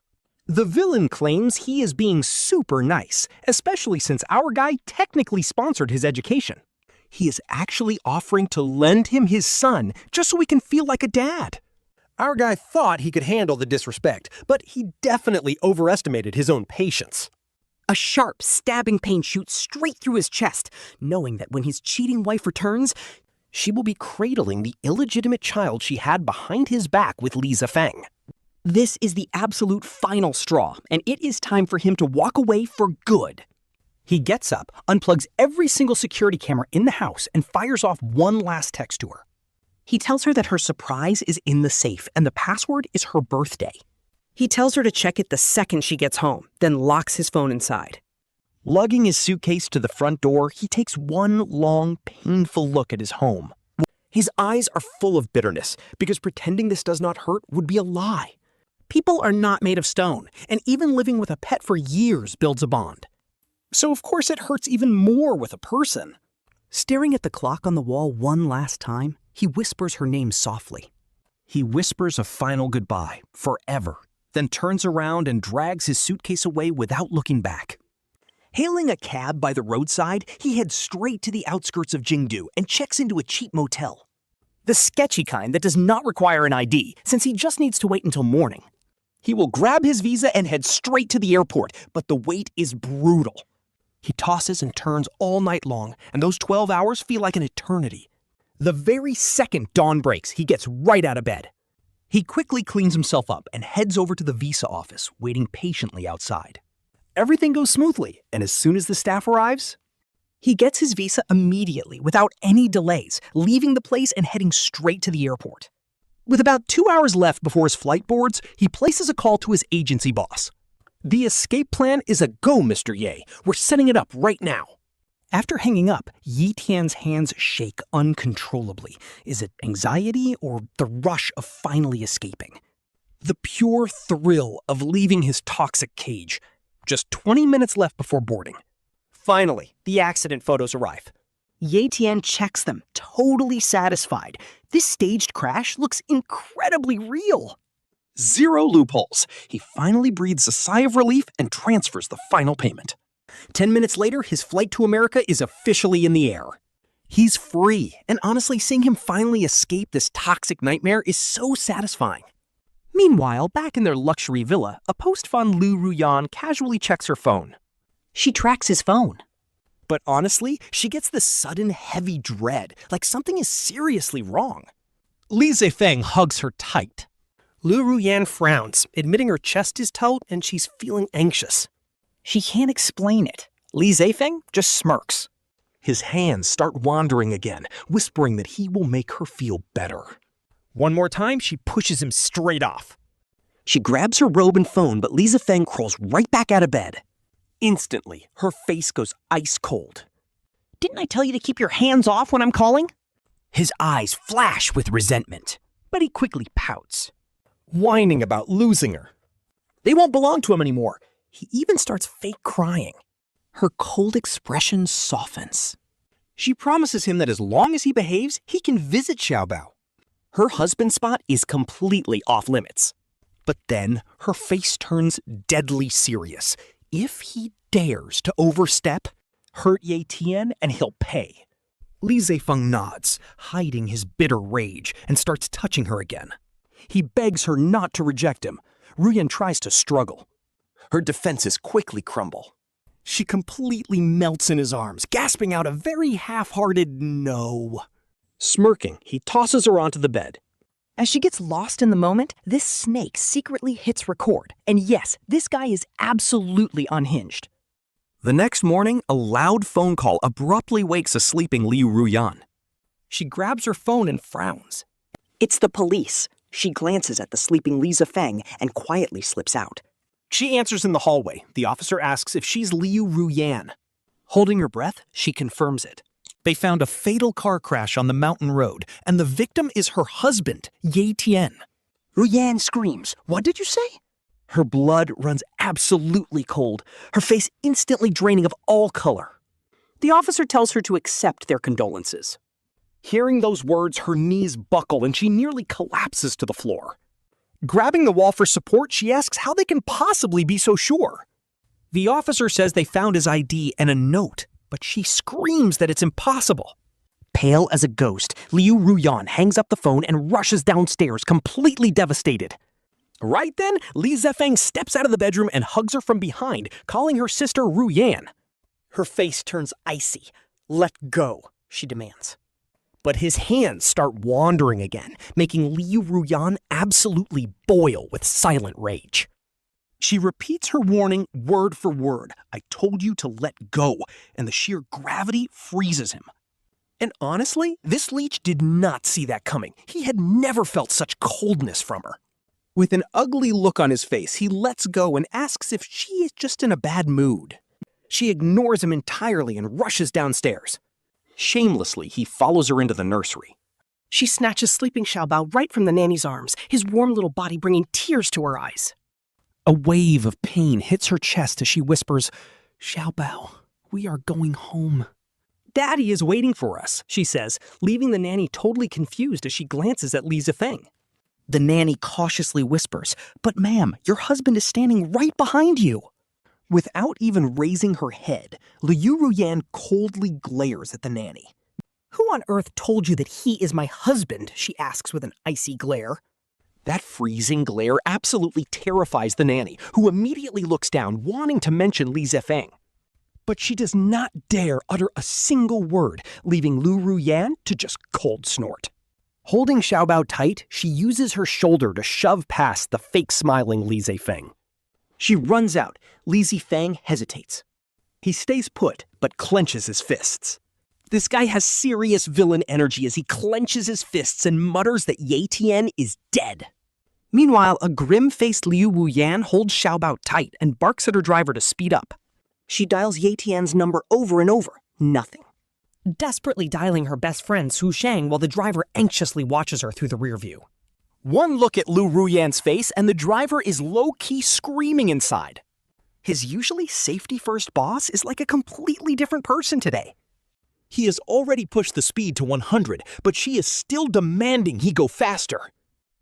The villain claims he is being super nice, especially since our guy technically sponsored his education. He is actually offering to lend him his son just so he can feel like a dad. Our guy thought he could handle the disrespect, but he definitely overestimated his own patience. A sharp, stabbing pain shoots straight through his chest, knowing that when his cheating wife returns, she will be cradling the illegitimate child she had behind his back with Li Zefeng. This is the absolute final straw, and it is time for him to walk away for good. He gets up, unplugs every single security camera in the house, and fires off one last text to her. He tells her that her surprise is in the safe, and the password is her birthday. He tells her to check it the second she gets home, then locks his phone inside. Lugging his suitcase to the front door, he takes one long, painful look at his home. His eyes are full of bitterness because pretending this does not hurt would be a lie. People are not made of stone, and even living with a pet for years builds a bond. So of course it hurts even more with a person. Staring at the clock on the wall one last time, he whispers her name softly. He whispers a final goodbye, forever, then turns around and drags his suitcase away without looking back. Hailing a cab by the roadside, he heads straight to the outskirts of Jingdu and checks into a cheap motel. The sketchy kind that does not require an ID, since he just needs to wait until morning. He will grab his visa and head straight to the airport, but the wait is brutal. He tosses and turns all night long, and those 12 hours feel like an eternity. The very second dawn breaks, he gets right out of bed. He quickly cleans himself up and heads over to the visa office, waiting patiently outside. Everything goes smoothly, and as soon as the staff arrives, he gets his visa immediately without any delays, leaving the place and heading straight to the airport. With about 2 hours left before his flight boards, he places a call to his agency boss. The escape plan is a go, Mr. Ye. We're setting it up right now. After hanging up, Ye Tian's hands shake uncontrollably. Is it anxiety or the rush of finally escaping? The pure thrill of leaving his toxic cage. Just 20 minutes left before boarding. Finally, the accident photos arrive. Ye Tian checks them, totally satisfied. This staged crash looks incredibly real. 0 loopholes. He finally breathes a sigh of relief and transfers the final payment. 10 minutes later, his flight to America is officially in the air. He's free, and honestly, seeing him finally escape this toxic nightmare is so satisfying. Meanwhile, back in their luxury villa, a post-fun Liu Ruyan casually checks her phone. She tracks his phone. But honestly, she gets this sudden heavy dread, like something is seriously wrong. Li Zefeng hugs her tight. Liu Ruyan frowns, admitting her chest is taut and she's feeling anxious. She can't explain it. Li Zefeng just smirks. His hands start wandering again, whispering that he will make her feel better. One more time, she pushes him straight off. She grabs her robe and phone, but Li Zefeng crawls right back out of bed. Instantly, her face goes ice cold. Didn't I tell you to keep your hands off when I'm calling? His eyes flash with resentment, but he quickly pouts, whining about losing her. They won't belong to him anymore. He even starts fake crying. Her cold expression softens. She promises him that as long as he behaves, he can visit Xiaobao. Her husband spot is completely off limits. But then her face turns deadly serious. If he dares to overstep, hurt Ye Tian, and he'll pay. Li Zefeng nods, hiding his bitter rage, and starts touching her again. He begs her not to reject him. Ruyan tries to struggle. Her defenses quickly crumble. She completely melts in his arms, gasping out a very half-hearted no. Smirking, he tosses her onto the bed. As she gets lost in the moment, this snake secretly hits record. And yes, this guy is absolutely unhinged. The next morning, a loud phone call abruptly wakes a sleeping Liu Ruyan. She grabs her phone and frowns. It's the police. She glances at the sleeping Li Zefeng and quietly slips out. She answers in the hallway. The officer asks if she's Liu Ruyan. Holding her breath, she confirms it. They found a fatal car crash on the mountain road, and the victim is her husband, Ye Tian. Ruyan screams. What did you say? Her blood runs absolutely cold, her face instantly draining of all color. The officer tells her to accept their condolences. Hearing those words, her knees buckle and she nearly collapses to the floor. Grabbing the wall for support, she asks how they can possibly be so sure. The officer says they found his ID and a note, but she screams that it's impossible. Pale as a ghost, Liu Ruyan hangs up the phone and rushes downstairs, completely devastated. Right then, Li Zefeng steps out of the bedroom and hugs her from behind, calling her sister Ruyan. Her face turns icy. "Let go," she demands. But his hands start wandering again, making Liu Ruyan absolutely boil with silent rage. She repeats her warning word for word. "I told you to let go," and the sheer gravity freezes him. And honestly, this leech did not see that coming. He had never felt such coldness from her. With an ugly look on his face, he lets go and asks if she is just in a bad mood. She ignores him entirely and rushes downstairs. Shamelessly, he follows her into the nursery. She snatches sleeping Xiaobao right from the nanny's arms, his warm little body bringing tears to her eyes. A wave of pain hits her chest as she whispers, "Xiaobao, we are going home." Daddy is waiting for us, she says, leaving the nanny totally confused as she glances at Li Zefeng. The nanny cautiously whispers, "But ma'am, your husband is standing right behind you." Without even raising her head, Liu Ruyan coldly glares at the nanny. Who on earth told you that he is my husband? She asks with an icy glare. That freezing glare absolutely terrifies the nanny, who immediately looks down, wanting to mention Li Zefeng. But she does not dare utter a single word, leaving Liu Ruyan to just cold snort. Holding Xiaobao tight, she uses her shoulder to shove past the fake-smiling Li Zefeng. She runs out. Li Zefeng hesitates. He stays put, but clenches his fists. This guy has serious villain energy as he clenches his fists and mutters that Ye Tian is dead. Meanwhile, a grim-faced Liu Ruyan holds Xiaobao tight and barks at her driver to speed up. She dials Ye Tian's number over and over. Nothing. Desperately dialing her best friend Su Shang while the driver anxiously watches her through the rear view. One look at Liu Ruyan's face and the driver is low-key screaming inside. His usually safety-first boss is like a completely different person today. He has already pushed the speed to 100, but she is still demanding he go faster.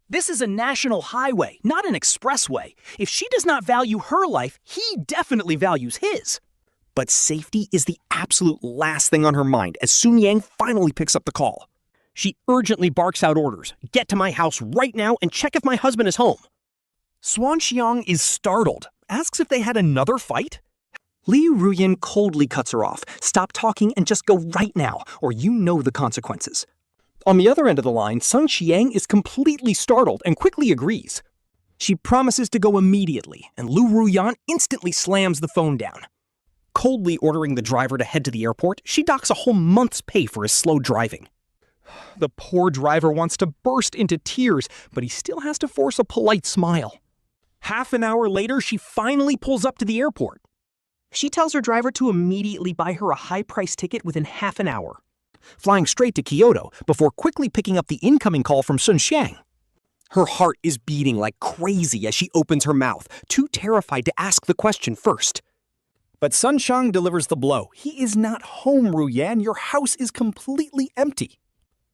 This is a national highway, not an expressway. If she does not value her life, he definitely values his. But safety is the absolute last thing on her mind as Sun Yang finally picks up the call. She urgently barks out orders. "Get to my house right now and check if my husband is home." Swan Xiang is startled, asks if they had another fight. Liu Ruyan coldly cuts her off. "Stop talking and just go right now, or you know the consequences." On the other end of the line, Sun Xiang is completely startled and quickly agrees. She promises to go immediately, and Liu Ruyan instantly slams the phone down. Coldly ordering the driver to head to the airport, she docks a whole month's pay for his slow driving. The poor driver wants to burst into tears, but he still has to force a polite smile. Half an hour later, she finally pulls up to the airport. She tells her driver to immediately buy her a high-priced ticket within half an hour. Flying straight to Kyoto before quickly picking up the incoming call from Sun Xiang. Her heart is beating like crazy as she opens her mouth, too terrified to ask the question first. But Sun Xiang delivers the blow. "He is not home, Ruyan. Your house is completely empty."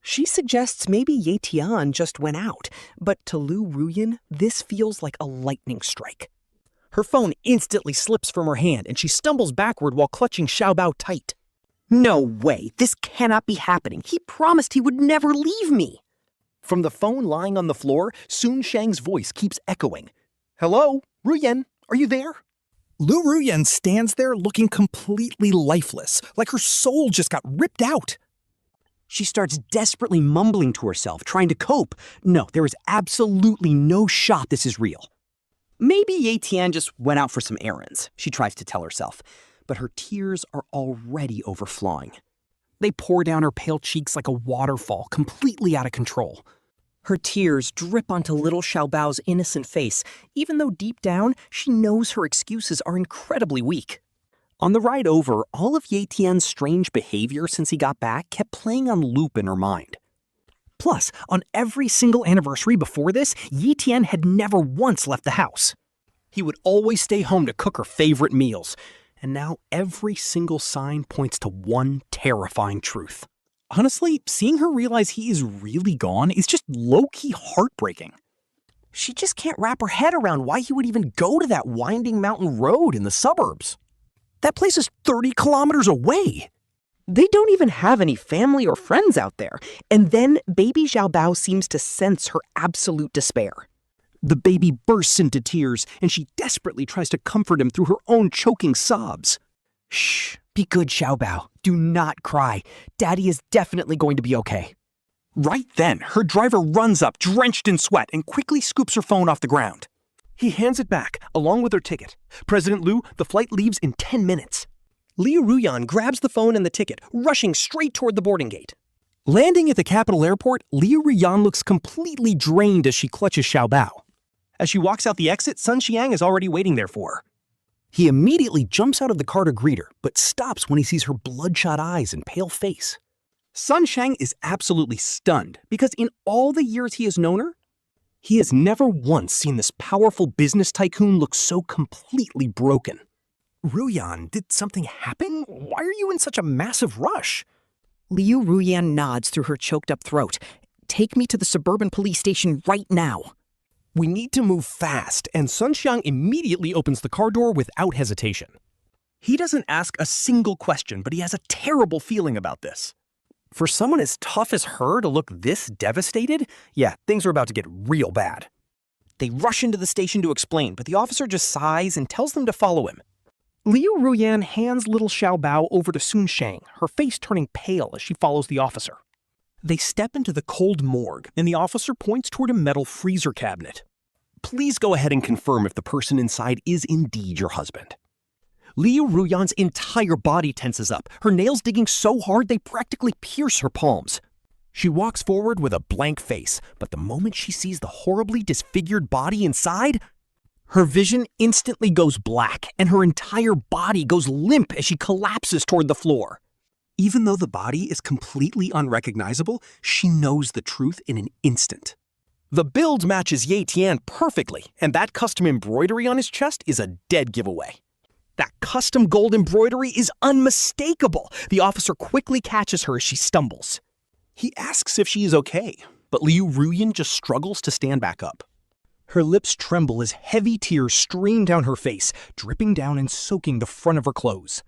She suggests maybe Ye Tian just went out, but to Liu Ruyan, this feels like a lightning strike. Her phone instantly slips from her hand and she stumbles backward while clutching Xiaobao tight. "No way, this cannot be happening. He promised he would never leave me." From the phone lying on the floor, Sun Xiang's voice keeps echoing. "Hello, Ruyan, are you there?" Liu Ruyan stands there looking completely lifeless, like her soul just got ripped out. She starts desperately mumbling to herself, trying to cope. No, there is absolutely no shot this is real. Maybe Ye Tian just went out for some errands, she tries to tell herself, but her tears are already overflowing. They pour down her pale cheeks like a waterfall, completely out of control. Her tears drip onto little Xiaobao's innocent face, even though deep down, she knows her excuses are incredibly weak. On the ride over, all of Ye Tian's strange behavior since he got back kept playing on loop in her mind. Plus, on every single anniversary before this, Ye Tian had never once left the house. He would always stay home to cook her favorite meals. And now every single sign points to one terrifying truth. Honestly, seeing her realize he is really gone is just low-key heartbreaking. She just can't wrap her head around why he would even go to that winding mountain road in the suburbs. That place is 30 kilometers away. They don't even have any family or friends out there. And then baby Xiaobao seems to sense her absolute despair. The baby bursts into tears, and she desperately tries to comfort him through her own choking sobs. "Shh, be good, Xiaobao. Do not cry. Daddy is definitely going to be okay." Right then, her driver runs up, drenched in sweat, and quickly scoops her phone off the ground. He hands it back, along with her ticket. "President Liu, the flight leaves in 10 minutes. Liu Ruyan grabs the phone and the ticket, rushing straight toward the boarding gate. Landing at the capital airport, Liu Ruyan looks completely drained as she clutches Xiaobao. As she walks out the exit, Sun Xiang is already waiting there for her. He immediately jumps out of the car to greet her, but stops when he sees her bloodshot eyes and pale face. Sun Shang is absolutely stunned because in all the years he has known her, he has never once seen this powerful business tycoon look so completely broken. Ruyan, did something happen? Why are you in such a massive rush? Liu Ruyan nods through her choked-up throat. Take me to the suburban police station right now. We need to move fast, and Sun Xiang immediately opens the car door without hesitation. He doesn't ask a single question, but he has a terrible feeling about this. For someone as tough as her to look this devastated, yeah, things are about to get real bad. They rush into the station to explain, but the officer just sighs and tells them to follow him. Liu Ruyan hands little Xiaobao over to Sun Shang, her face turning pale as she follows the officer. They step into the cold morgue, and the officer points toward a metal freezer cabinet. Please go ahead and confirm if the person inside is indeed your husband. Liu Ruyan's entire body tenses up, her nails digging so hard they practically pierce her palms. She walks forward with a blank face, but the moment she sees the horribly disfigured body inside, her vision instantly goes black, and her entire body goes limp as she collapses toward the floor. Even though the body is completely unrecognizable, she knows the truth in an instant. The build matches Ye Tian perfectly, and that custom embroidery on his chest is a dead giveaway. That custom gold embroidery is unmistakable. The officer quickly catches her as she stumbles. He asks if she is okay, but Liu Ruyan just struggles to stand back up. Her lips tremble as heavy tears stream down her face, dripping down and soaking the front of her clothes.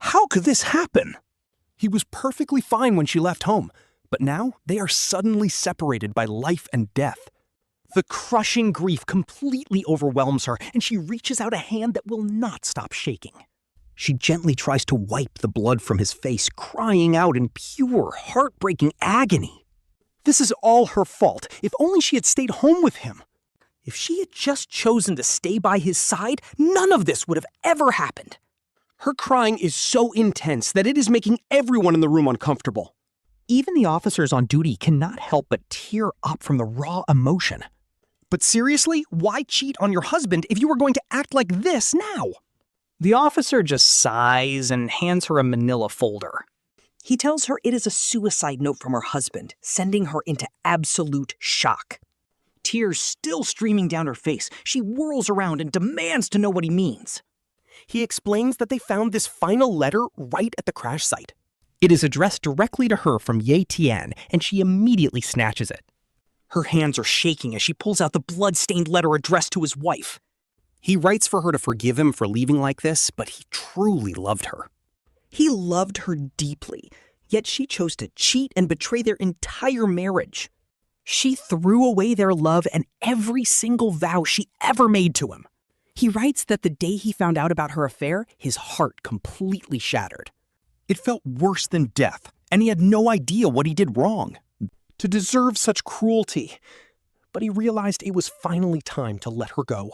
How could this happen? He was perfectly fine when she left home, but now they are suddenly separated by life and death. The crushing grief completely overwhelms her, and she reaches out a hand that will not stop shaking. She gently tries to wipe the blood from his face, crying out in pure, heartbreaking agony. This is all her fault. If only she had stayed home with him. If she had just chosen to stay by his side, none of this would have ever happened. Her crying is so intense that it is making everyone in the room uncomfortable. Even the officers on duty cannot help but tear up from the raw emotion. But seriously, why cheat on your husband if you were going to act like this now? The officer just sighs and hands her a manila folder. He tells her it is a suicide note from her husband, sending her into absolute shock. Tears still streaming down her face, she whirls around and demands to know what he means. He explains that they found this final letter right at the crash site. It is addressed directly to her from Ye Tian, and she immediately snatches it. Her hands are shaking as she pulls out the blood-stained letter addressed to his wife. He writes for her to forgive him for leaving like this, but he truly loved her. He loved her deeply, yet she chose to cheat and betray their entire marriage. She threw away their love and every single vow she ever made to him. He writes that the day he found out about her affair, his heart completely shattered. It felt worse than death, and he had no idea what he did wrong to deserve such cruelty. But he realized it was finally time to let her go.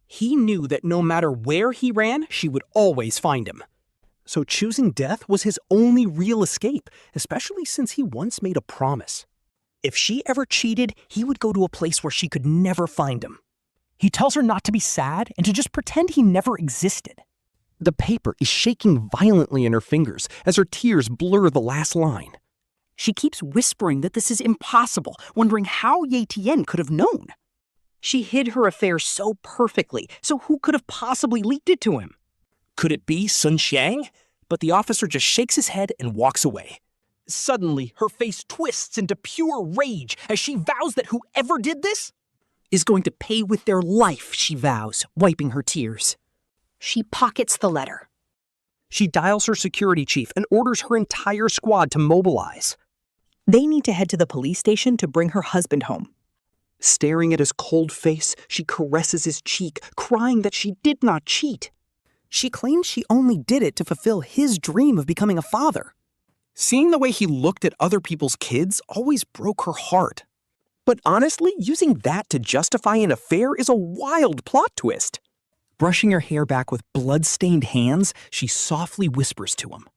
He knew that no matter where he ran, she would always find him. So choosing death was his only real escape, especially since he once made a promise. If she ever cheated, he would go to a place where she could never find him. He tells her not to be sad and to just pretend he never existed. The paper is shaking violently in her fingers as her tears blur the last line. She keeps whispering that this is impossible, wondering how Ye Tian could have known. She hid her affair so perfectly, so who could have possibly leaked it to him? Could it be Sun Xiang? But the officer just shakes his head and walks away. Suddenly, her face twists into pure rage as she vows that whoever did this is going to pay with their life, she vows, wiping her tears. She pockets the letter. She dials her security chief and orders her entire squad to mobilize. They need to head to the police station to bring her husband home. Staring at his cold face, she caresses his cheek, crying that she did not cheat. She claims she only did it to fulfill his dream of becoming a father. Seeing the way he looked at other people's kids always broke her heart. But honestly, using that to justify an affair is a wild plot twist. Brushing her hair back with blood-stained hands, she softly whispers to him.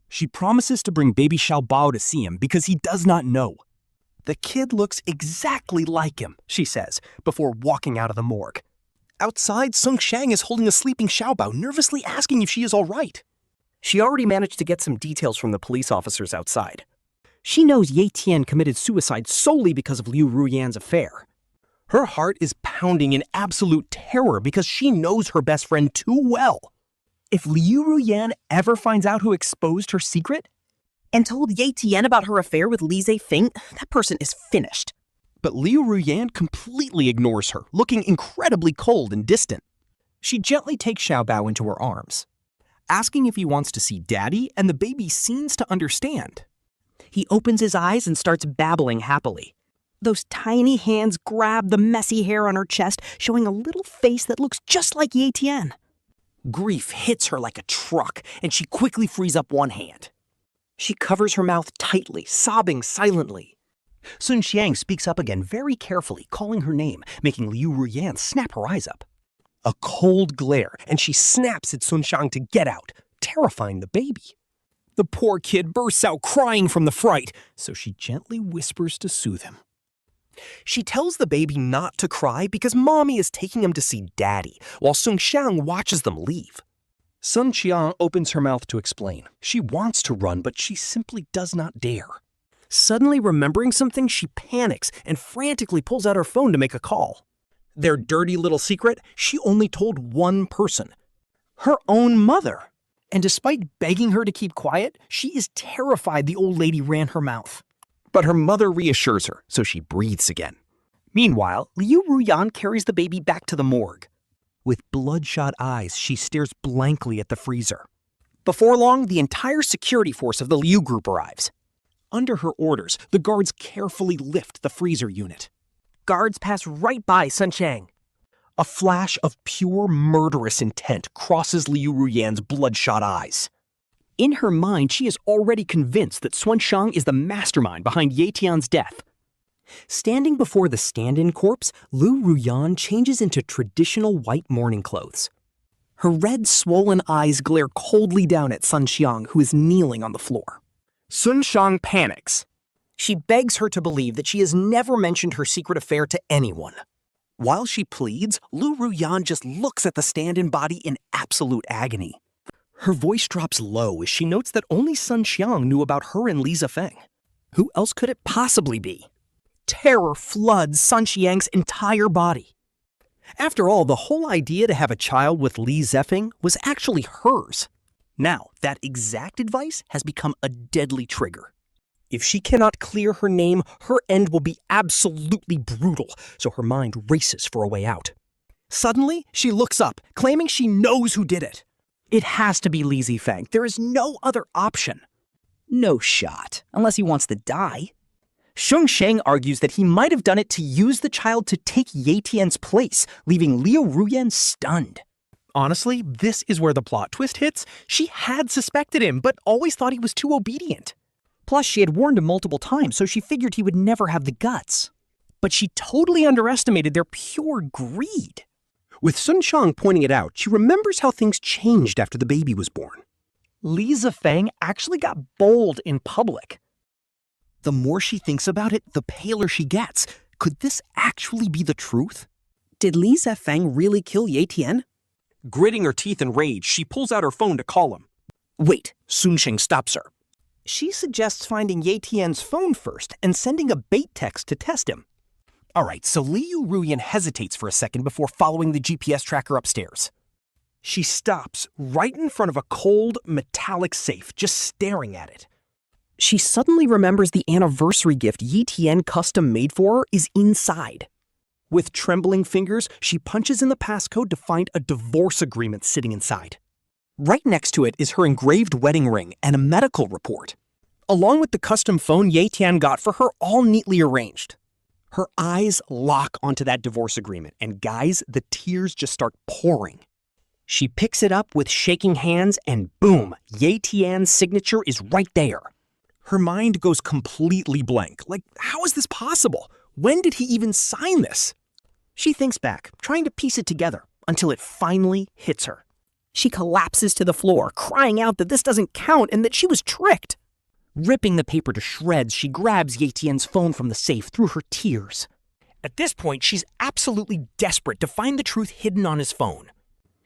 She promises to bring baby Xiaobao to see him because he does not know. The kid looks exactly like him, she says, before walking out of the morgue. Outside, Sun Xiang is holding a sleeping Xiaobao, nervously asking if she is all right. She already managed to get some details from the police officers outside. She knows Ye Tian committed suicide solely because of Liu Ruyan's affair. Her heart is pounding in absolute terror because she knows her best friend too well. If Liu Ruyan ever finds out who exposed her secret And told Ye Tian about her affair with Li Zefeng, that person is finished. But Liu Ruyan completely ignores her, looking incredibly cold and distant. She gently takes Xiaobao into her arms, asking if he wants to see Daddy, and the baby seems to understand. He opens his eyes and starts babbling happily. Those tiny hands grab the messy hair on her chest, showing a little face that looks just like Ye Tian. Grief hits her like a truck, and she quickly frees up one hand. She covers her mouth tightly, sobbing silently. Sun Xiang speaks up again very carefully, calling her name, making Liu Ruyan snap her eyes up. A cold glare, and she snaps at Sun Xiang to get out, terrifying the baby. The poor kid bursts out crying from the fright, so she gently whispers to soothe him. She tells the baby not to cry because Mommy is taking him to see Daddy, while Sun Xiang watches them leave. Sun Xiang opens her mouth to explain. She wants to run, but she simply does not dare. Suddenly remembering something, she panics and frantically pulls out her phone to make a call. Their dirty little secret, she only told one person, her own mother. And despite begging her to keep quiet, she is terrified the old lady ran her mouth. But her mother reassures her, so she breathes again. Meanwhile, Liu Ruyan carries the baby back to the morgue. With bloodshot eyes, she stares blankly at the freezer. Before long, the entire security force of the Liu group arrives. Under her orders, the guards carefully lift the freezer unit. Guards pass right by Sun Xiang. A flash of pure murderous intent crosses Liu Ruyan's bloodshot eyes. In her mind, she is already convinced that Sun Xiang is the mastermind behind Ye Tian's death. Standing before the stand-in corpse, Liu Ruyan changes into traditional white mourning clothes. Her red, swollen eyes glare coldly down at Sun Xiang, who is kneeling on the floor. Sun Xiang panics. She begs her to believe that she has never mentioned her secret affair to anyone. While she pleads, Liu Ruyan just looks at the stand-in body in absolute agony. Her voice drops low as she notes that only Sun Xiang knew about her and Li Zefeng. Who else could it possibly be? Terror floods Sun Xiang's entire body. After all, the whole idea to have a child with Li Zefeng was actually hers. Now, that exact advice has become a deadly trigger. If she cannot clear her name, her end will be absolutely brutal, so her mind races for a way out. Suddenly, she looks up, claiming she knows who did it. It has to be Li Zefeng. There is no other option. No shot, unless he wants to die. Sun Xiang argues that he might have done it to use the child to take Ye Tian's place, leaving Liu Ruyan stunned. Honestly, this is where the plot twist hits. She had suspected him, but always thought he was too obedient. Plus, she had warned him multiple times, so she figured he would never have the guts. But she totally underestimated their pure greed. With Sun Xiang pointing it out, she remembers how things changed after the baby was born. Li Zefeng actually got bold in public. The more she thinks about it, the paler she gets. Could this actually be the truth? Did Li Zefeng really kill Ye Tian? Gritting her teeth in rage, she pulls out her phone to call him. Wait, Sun Xiang stops her. She suggests finding Ye Tian's phone first and sending a bait text to test him. Alright, so Liu Ruyan hesitates for a second before following the GPS tracker upstairs. She stops right in front of a cold, metallic safe, just staring at it. She suddenly remembers the anniversary gift Ye Tian custom made for her is inside. With trembling fingers, she punches in the passcode to find a divorce agreement sitting inside. Right next to it is her engraved wedding ring and a medical report, along with the custom phone Ye Tian got for her, all neatly arranged. Her eyes lock onto that divorce agreement, and guys, the tears just start pouring. She picks it up with shaking hands, and boom, Ye Tian's signature is right there. Her mind goes completely blank. Like, how is this possible? When did he even sign this? She thinks back, trying to piece it together, until it finally hits her. She collapses to the floor, crying out that this doesn't count and that she was tricked. Ripping the paper to shreds, she grabs Ye Tian's phone from the safe through her tears. At this point, she's absolutely desperate to find the truth hidden on his phone.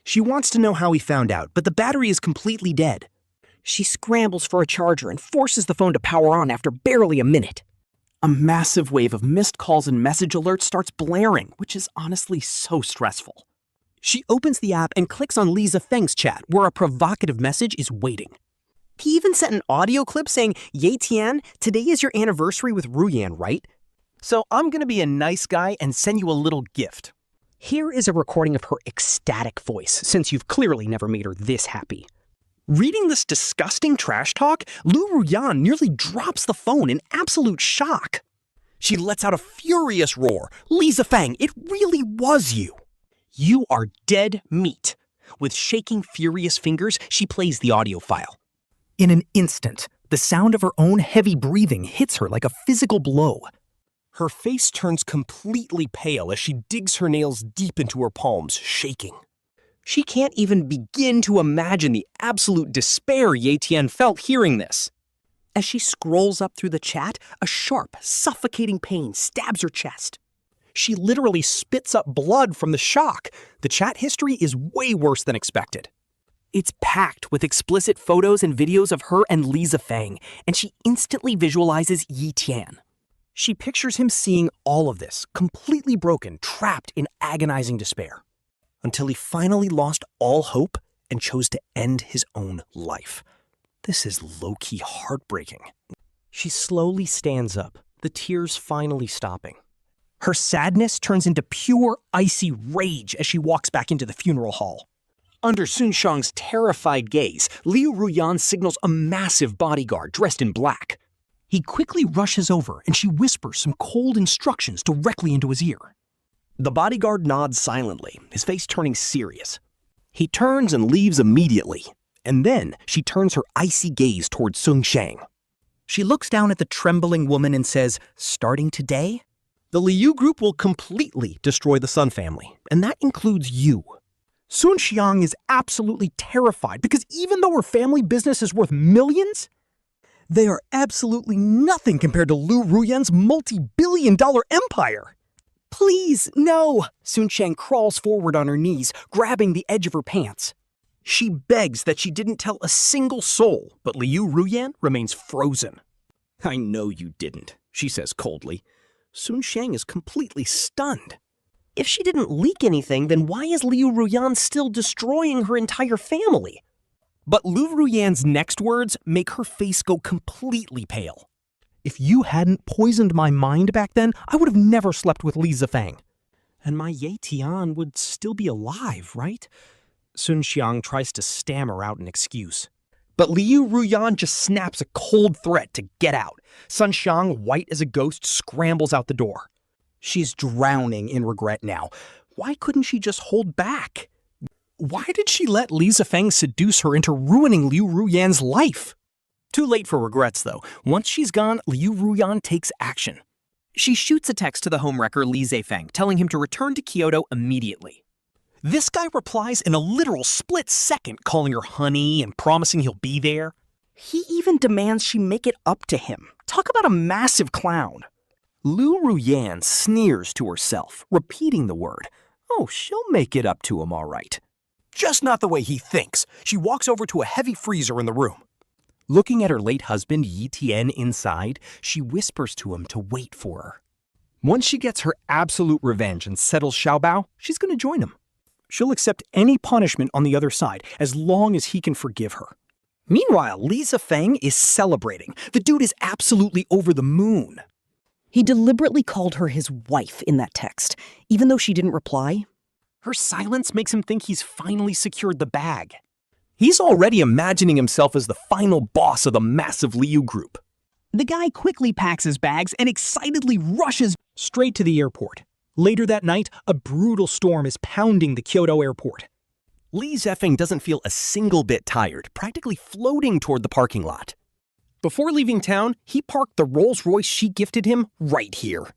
She wants to know how he found out, but the battery is completely dead. She scrambles for a charger and forces the phone to power on after barely a minute. A massive wave of missed calls and message alerts starts blaring, which is honestly so stressful. She opens the app and clicks on Li Zefeng's chat, where a provocative message is waiting. He even sent an audio clip saying, "Ye Tian, today is your anniversary with Ruyan, right? So I'm gonna be a nice guy and send you a little gift." Here is a recording of her ecstatic voice, since you've clearly never made her this happy. Reading this disgusting trash talk, Liu Ruyan nearly drops the phone in absolute shock. She lets out a furious roar. "Li Zefeng, it really was you. You are dead meat." With shaking, furious fingers, she plays the audio file. In an instant, the sound of her own heavy breathing hits her like a physical blow. Her face turns completely pale as she digs her nails deep into her palms, shaking. She can't even begin to imagine the absolute despair Ye Tian felt hearing this. As she scrolls up through the chat, a sharp, suffocating pain stabs her chest. She literally spits up blood from the shock. The chat history is way worse than expected. It's packed with explicit photos and videos of her and Li Zefeng, and she instantly visualizes Ye Tian. She pictures him seeing all of this, completely broken, trapped in agonizing despair, until he finally lost all hope and chose to end his own life. This is low-key heartbreaking. She slowly stands up, the tears finally stopping. Her sadness turns into pure, icy rage as she walks back into the funeral hall. Under Sun Xiang's terrified gaze, Liu Ruyan signals a massive bodyguard dressed in black. He quickly rushes over and she whispers some cold instructions directly into his ear. The bodyguard nods silently, his face turning serious. He turns and leaves immediately, and then she turns her icy gaze towards Sun Xiang. She looks down at the trembling woman and says, "Starting today, the Liu group will completely destroy the Sun family, and that includes you." Sun Xiang is absolutely terrified because even though her family business is worth millions, they are absolutely nothing compared to Liu Ruyan's multi-billion-dollar empire. "Please, no!" Sun Xiang crawls forward on her knees, grabbing the edge of her pants. She begs that she didn't tell a single soul, but Liu Ruyan remains frozen. "I know you didn't," she says coldly. Sun Xiang is completely stunned. If she didn't leak anything, then why is Liu Ruyan still destroying her entire family? But Liu Ruyan's next words make her face go completely pale. "If you hadn't poisoned my mind back then, I would have never slept with Li Zefeng. And my Ye Tian would still be alive, right?" Sun Xiang tries to stammer out an excuse. But Liu Ruyan just snaps a cold threat to get out. Sun Xiang, white as a ghost, scrambles out the door. She's drowning in regret now. Why couldn't she just hold back? Why did she let Li Zefeng seduce her into ruining Liu Ruyan's life? Too late for regrets, though. Once she's gone, Liu Ruyan takes action. She shoots a text to the homewrecker Li Zefeng, telling him to return to Kyoto immediately. This guy replies in a literal split second, calling her honey and promising he'll be there. He even demands she make it up to him. Talk about a massive clown. Liu Ruyan sneers to herself, repeating the word. Oh, she'll make it up to him all right. Just not the way he thinks. She walks over to a heavy freezer in the room. Looking at her late husband, Ye Tian, inside, she whispers to him to wait for her. Once she gets her absolute revenge and settles Xiaobao, she's going to join him. She'll accept any punishment on the other side, as long as he can forgive her. Meanwhile, Li Zefeng is celebrating. The dude is absolutely over the moon. He deliberately called her his wife in that text, even though she didn't reply. Her silence makes him think he's finally secured the bag. He's already imagining himself as the final boss of the massive Liu group. The guy quickly packs his bags and excitedly rushes straight to the airport. Later that night, a brutal storm is pounding the Kyoto airport. Li Zefeng doesn't feel a single bit tired, practically floating toward the parking lot. Before leaving town, he parked the Rolls-Royce she gifted him right here.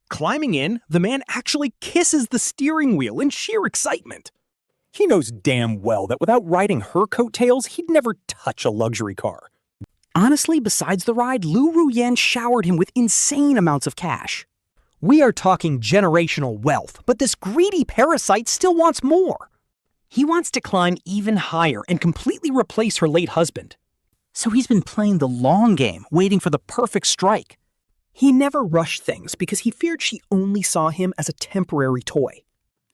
Climbing in, the man actually kisses the steering wheel in sheer excitement. He knows damn well that without riding her coattails, he'd never touch a luxury car. Honestly, besides the ride, Liu Ruyan showered him with insane amounts of cash. We are talking generational wealth, but this greedy parasite still wants more. He wants to climb even higher and completely replace her late husband. So he's been playing the long game, waiting for the perfect strike. He never rushed things because he feared she only saw him as a temporary toy.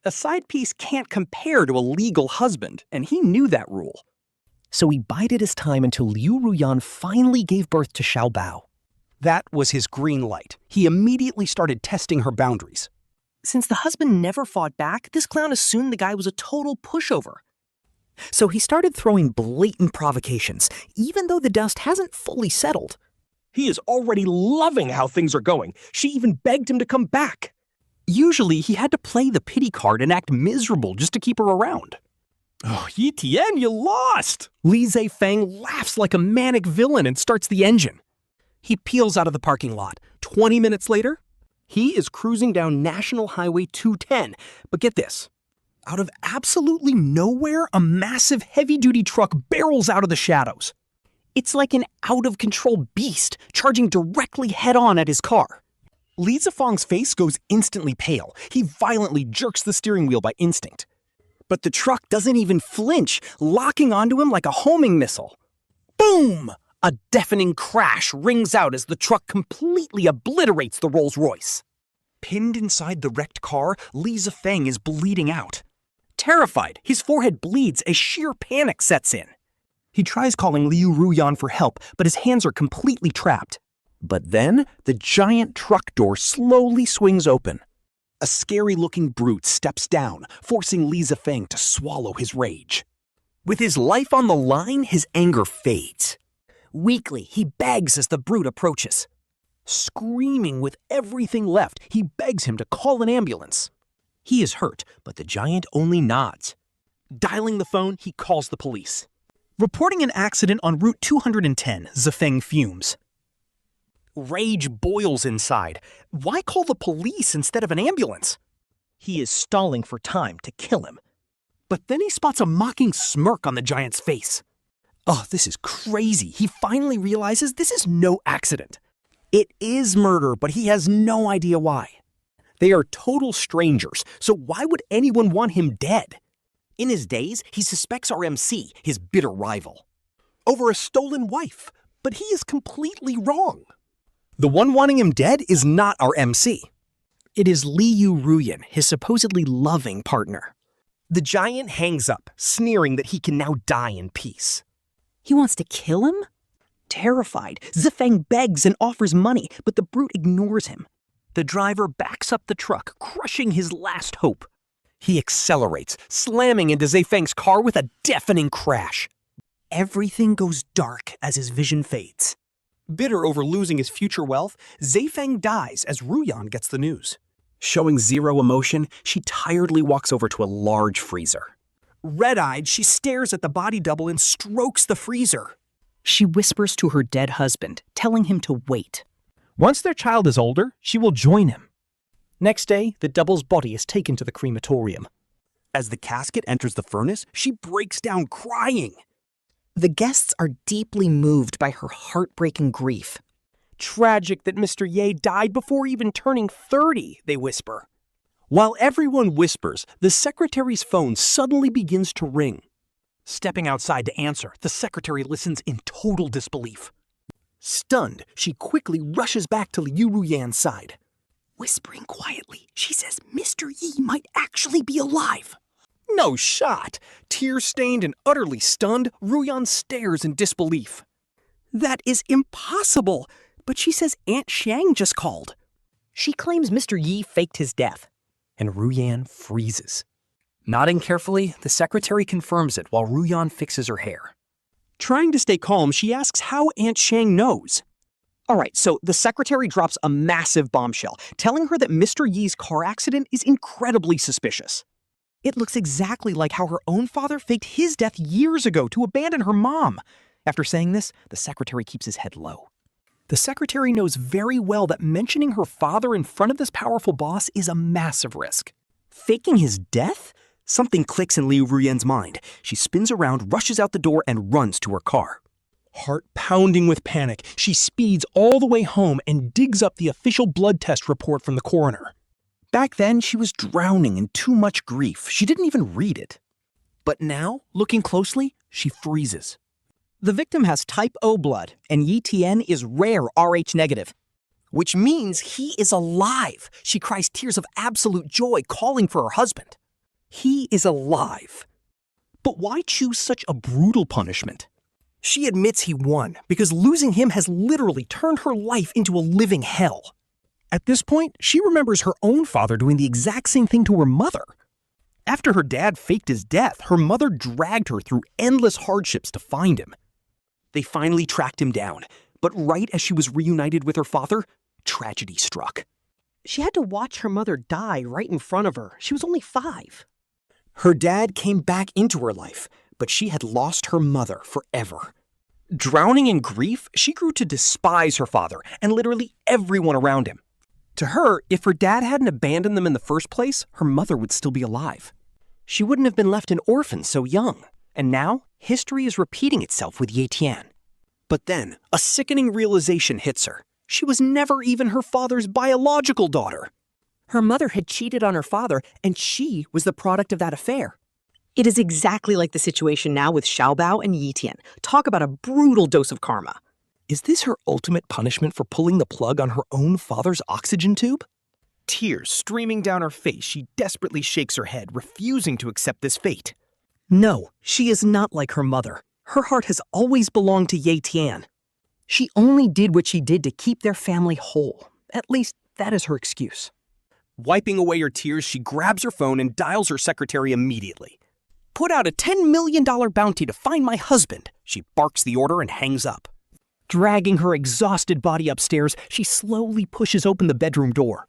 A side piece can't compare to a legal husband, and he knew that rule. So he bided his time until Liu Ruyan finally gave birth to Xiaobao. That was his green light. He immediately started testing her boundaries. Since the husband never fought back, this clown assumed the guy was a total pushover. So he started throwing blatant provocations, even though the dust hasn't fully settled. He is already loving how things are going. She even begged him to come back. Usually, he had to play the pity card and act miserable just to keep her around. Oh, Ye Tian, you lost! Li Zefeng laughs like a manic villain and starts the engine. He peels out of the parking lot. 20 minutes later, he is cruising down National Highway 210. But get this. Out of absolutely nowhere, a massive heavy-duty truck barrels out of the shadows. It's like an out-of-control beast charging directly head-on at his car. Li Zefeng's face goes instantly pale. He violently jerks the steering wheel by instinct. But the truck doesn't even flinch, locking onto him like a homing missile. Boom! A deafening crash rings out as the truck completely obliterates the Rolls-Royce. Pinned inside the wrecked car, Li Zefeng is bleeding out. Terrified, his forehead bleeds as sheer panic sets in. He tries calling Liu Ruyan for help, but his hands are completely trapped. But then, the giant truck door slowly swings open. A scary-looking brute steps down, forcing Li Zefeng to swallow his rage. With his life on the line, his anger fades. Weakly, he begs as the brute approaches. Screaming with everything left, he begs him to call an ambulance. He is hurt, but the giant only nods. Dialing the phone, he calls the police. Reporting an accident on Route 210, Zefeng fumes. Rage boils inside. Why call the police instead of an ambulance? He is stalling for time to kill him. But then he spots a mocking smirk on the giant's face. Oh, this is crazy. He finally realizes this is no accident. It is murder, but he has no idea why. They are total strangers, so why would anyone want him dead? In his days, he suspects our MC, his bitter rival, over a stolen wife, but he is completely wrong. The one wanting him dead is not our MC. It is Liu Ruyan, his supposedly loving partner. The giant hangs up, sneering that he can now die in peace. He wants to kill him? Terrified, Zefeng begs and offers money, but the brute ignores him. The driver backs up the truck, crushing his last hope. He accelerates, slamming into Zefeng's car with a deafening crash. Everything goes dark as his vision fades. Bitter over losing his future wealth, Zefeng dies as Ruyan gets the news. Showing zero emotion, she tiredly walks over to a large freezer. Red-eyed, she stares at the body double and strokes the freezer. She whispers to her dead husband, telling him to wait. Once their child is older, she will join him. Next day, the double's body is taken to the crematorium. As the casket enters the furnace, she breaks down crying. The guests are deeply moved by her heartbreaking grief. Tragic that Mr. Ye died before even turning 30, they whisper. While everyone whispers, the secretary's phone suddenly begins to ring. Stepping outside to answer, the secretary listens in total disbelief. Stunned, she quickly rushes back to Liu Ruyan's side. Whispering quietly, she says Mr. Yi might actually be alive. No shot! Tear-stained and utterly stunned, Ruyan stares in disbelief. That is impossible! But she says Aunt Xiang just called. She claims Mr. Yi faked his death. And Ruyan freezes. Nodding carefully, the secretary confirms it while Ruyan fixes her hair. Trying to stay calm, she asks how Aunt Xiang knows. All right, so the secretary drops a massive bombshell, telling her that Mr. Yi's car accident is incredibly suspicious. It looks exactly like how her own father faked his death years ago to abandon her mom. After saying this, the secretary keeps his head low. The secretary knows very well that mentioning her father in front of this powerful boss is a massive risk. Faking his death? Something clicks in Liu Ruyan's mind. She spins around, rushes out the door, and runs to her car. Heart pounding with panic, she speeds all the way home and digs up the official blood test report from the coroner. Back then, she was drowning in too much grief. She didn't even read it. But now, looking closely, she freezes. The victim has type O blood, and Ye Tian is rare Rh negative, which means he is alive. She cries tears of absolute joy, calling for her husband. He is alive. But why choose such a brutal punishment? She admits he won, because losing him has literally turned her life into a living hell. At this point, she remembers her own father doing the exact same thing to her mother. After her dad faked his death, her mother dragged her through endless hardships to find him. They finally tracked him down, but right as she was reunited with her father, tragedy struck. She had to watch her mother die right in front of her. She was only 5. Her dad came back into her life, but she had lost her mother forever. Drowning in grief, she grew to despise her father and literally everyone around him. To her, if her dad hadn't abandoned them in the first place, her mother would still be alive. She wouldn't have been left an orphan so young. And now, history is repeating itself with Ye Tian. But then, a sickening realization hits her. She was never even her father's biological daughter. Her mother had cheated on her father, and she was the product of that affair. It is exactly like the situation now with Xiaobao and Ye Tian. Talk about a brutal dose of karma. Is this her ultimate punishment for pulling the plug on her own father's oxygen tube? Tears streaming down her face, she desperately shakes her head, refusing to accept this fate. No, she is not like her mother. Her heart has always belonged to Ye Tian. She only did what she did to keep their family whole. At least, that is her excuse. Wiping away her tears, she grabs her phone and dials her secretary immediately. "Put out a $10 million bounty to find my husband." She barks the order and hangs up. Dragging her exhausted body upstairs, she slowly pushes open the bedroom door.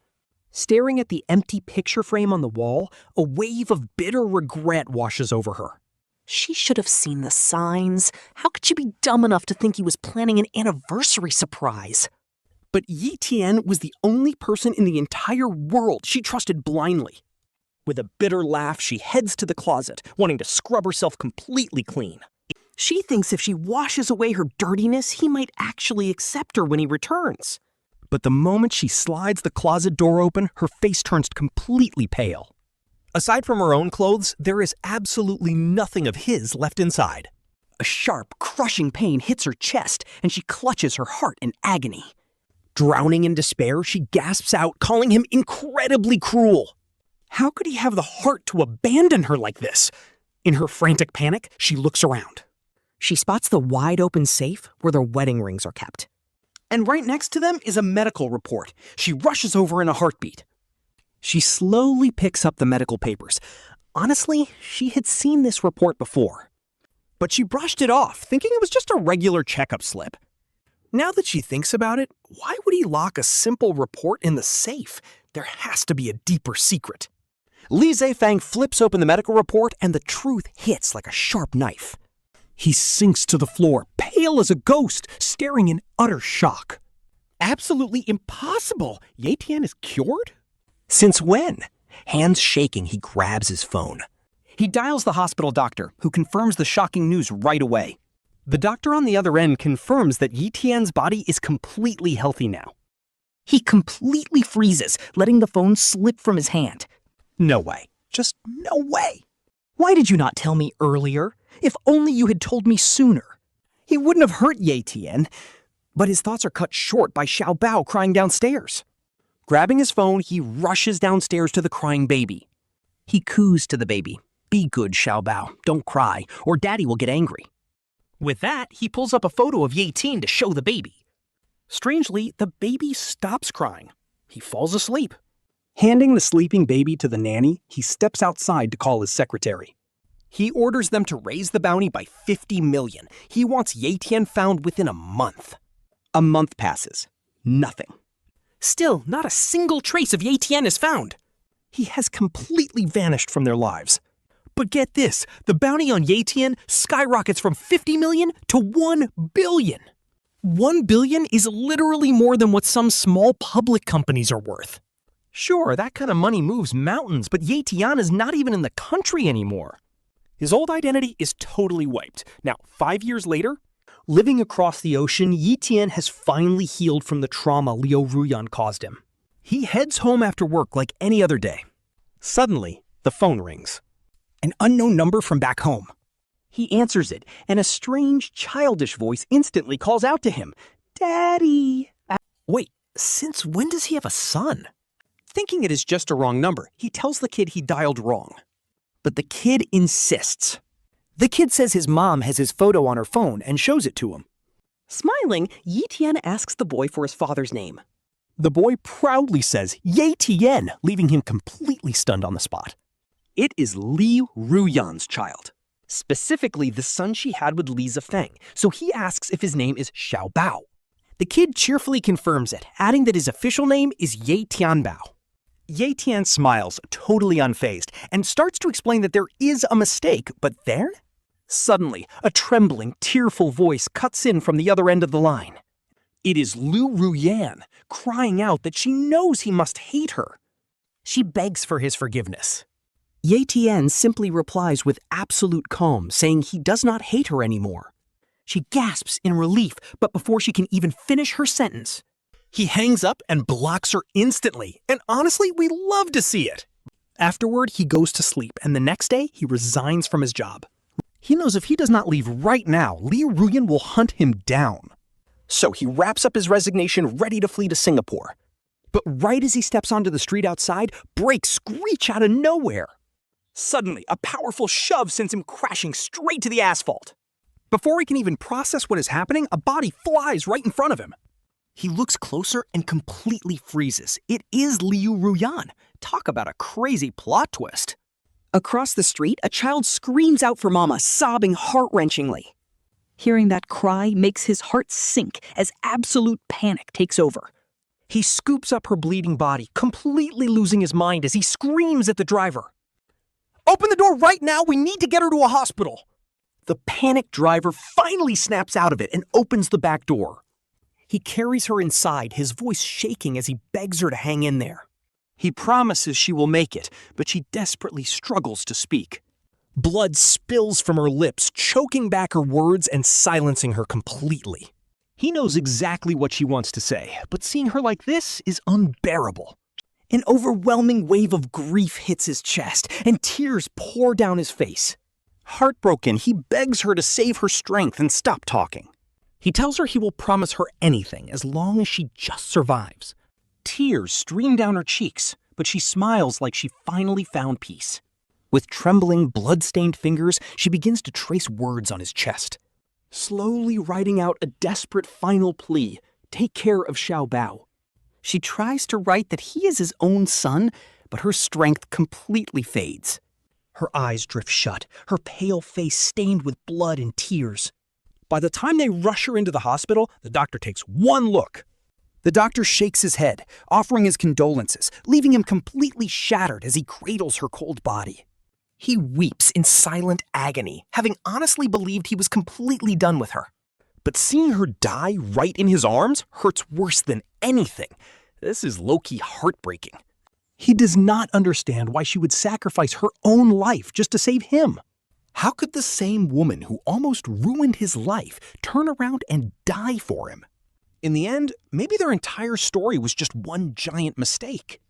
Staring at the empty picture frame on the wall, a wave of bitter regret washes over her. She should have seen the signs. How could she be dumb enough to think he was planning an anniversary surprise? But Ye Tian was the only person in the entire world she trusted blindly. With a bitter laugh, she heads to the closet, wanting to scrub herself completely clean. She thinks if she washes away her dirtiness, he might actually accept her when he returns. But the moment she slides the closet door open, her face turns completely pale. Aside from her own clothes, there is absolutely nothing of his left inside. A sharp, crushing pain hits her chest, and she clutches her heart in agony. Drowning in despair, she gasps out, calling him incredibly cruel. How could he have the heart to abandon her like this? In her frantic panic, she looks around. She spots the wide-open safe where their wedding rings are kept. And right next to them is a medical report. She rushes over in a heartbeat. She slowly picks up the medical papers. Honestly, she had seen this report before. But she brushed it off, thinking it was just a regular checkup slip. Now that she thinks about it, why would he lock a simple report in the safe? There has to be a deeper secret. Li Zefeng flips open the medical report, and the truth hits like a sharp knife. He sinks to the floor, pale as a ghost, staring in utter shock. Absolutely impossible! Ye Tian is cured? Since when? Hands shaking, he grabs his phone. He dials the hospital doctor, who confirms the shocking news right away. The doctor on the other end confirms that Ye Tian's body is completely healthy now. He completely freezes, letting the phone slip from his hand. No way. Just no way. Why did you not tell me earlier? If only you had told me sooner. He wouldn't have hurt Ye Tian, but his thoughts are cut short by Xiaobao crying downstairs. Grabbing his phone, he rushes downstairs to the crying baby. He coos to the baby. "Be good, Xiaobao. Don't cry, or Daddy will get angry." With that, he pulls up a photo of Ye Tian to show the baby. Strangely, the baby stops crying. He falls asleep. Handing the sleeping baby to the nanny, he steps outside to call his secretary. He orders them to raise the bounty by 50 million. He wants Ye Tian found within a month. A month passes. Nothing. Still, not a single trace of Ye Tian is found. He has completely vanished from their lives. But get this, the bounty on Ye Tian skyrockets from 50 million to 1 billion. 1 billion is literally more than what some small public companies are worth. Sure, that kind of money moves mountains, but Ye Tian is not even in the country anymore. His old identity is totally wiped. Now, 5 years later, living across the ocean, Ye Tian has finally healed from the trauma Liu Ruyan caused him. He heads home after work like any other day. Suddenly, the phone rings. An unknown number from back home. He answers it, and a strange, childish voice instantly calls out to him, "Daddy!" Wait, since when does he have a son? Thinking it is just a wrong number, he tells the kid he dialed wrong. But the kid insists. The kid says his mom has his photo on her phone and shows it to him. Smiling, Ye Tian asks the boy for his father's name. The boy proudly says Ye Tian, leaving him completely stunned on the spot. It is Liu Ruyan's child, specifically the son she had with Li Zefeng, so he asks if his name is Xiaobao. The kid cheerfully confirms it, adding that his official name is Ye Tianbao. Ye Tian smiles, totally unfazed, and starts to explain that there is a mistake, but there? Suddenly, a trembling, tearful voice cuts in from the other end of the line. It is Liu Ruyan, crying out that she knows he must hate her. She begs for his forgiveness. Ye Tian simply replies with absolute calm, saying he does not hate her anymore. She gasps in relief, but before she can even finish her sentence, he hangs up and blocks her instantly, and honestly, we love to see it. Afterward, he goes to sleep, and the next day, he resigns from his job. He knows if he does not leave right now, Liu Ruyan will hunt him down. So he wraps up his resignation, ready to flee to Singapore. But right as he steps onto the street outside, brakes screech out of nowhere. Suddenly, a powerful shove sends him crashing straight to the asphalt. Before he can even process what is happening, a body flies right in front of him. He looks closer and completely freezes. It is Liu Ruyan. Talk about a crazy plot twist. Across the street, a child screams out for Mama, sobbing heart-wrenchingly. Hearing that cry makes his heart sink as absolute panic takes over. He scoops up her bleeding body, completely losing his mind as he screams at the driver. "Open the door right now! We need to get her to a hospital!" The panicked driver finally snaps out of it and opens the back door. He carries her inside, his voice shaking as he begs her to hang in there. He promises she will make it, but she desperately struggles to speak. Blood spills from her lips, choking back her words and silencing her completely. He knows exactly what she wants to say, but seeing her like this is unbearable. An overwhelming wave of grief hits his chest, and tears pour down his face. Heartbroken, he begs her to save her strength and stop talking. He tells her he will promise her anything as long as she just survives. Tears stream down her cheeks, but she smiles like she finally found peace. With trembling, blood-stained fingers, she begins to trace words on his chest, slowly writing out a desperate final plea, take care of Xiaobao. She tries to write that he is his own son, but her strength completely fades. Her eyes drift shut, her pale face stained with blood and tears. By the time they rush her into the hospital, the doctor takes one look. The doctor shakes his head, offering his condolences, leaving him completely shattered as he cradles her cold body. He weeps in silent agony, having honestly believed he was completely done with her. But seeing her die right in his arms hurts worse than anything. This is low-key heartbreaking. He does not understand why she would sacrifice her own life just to save him. How could the same woman who almost ruined his life turn around and die for him? In the end, maybe their entire story was just one giant mistake.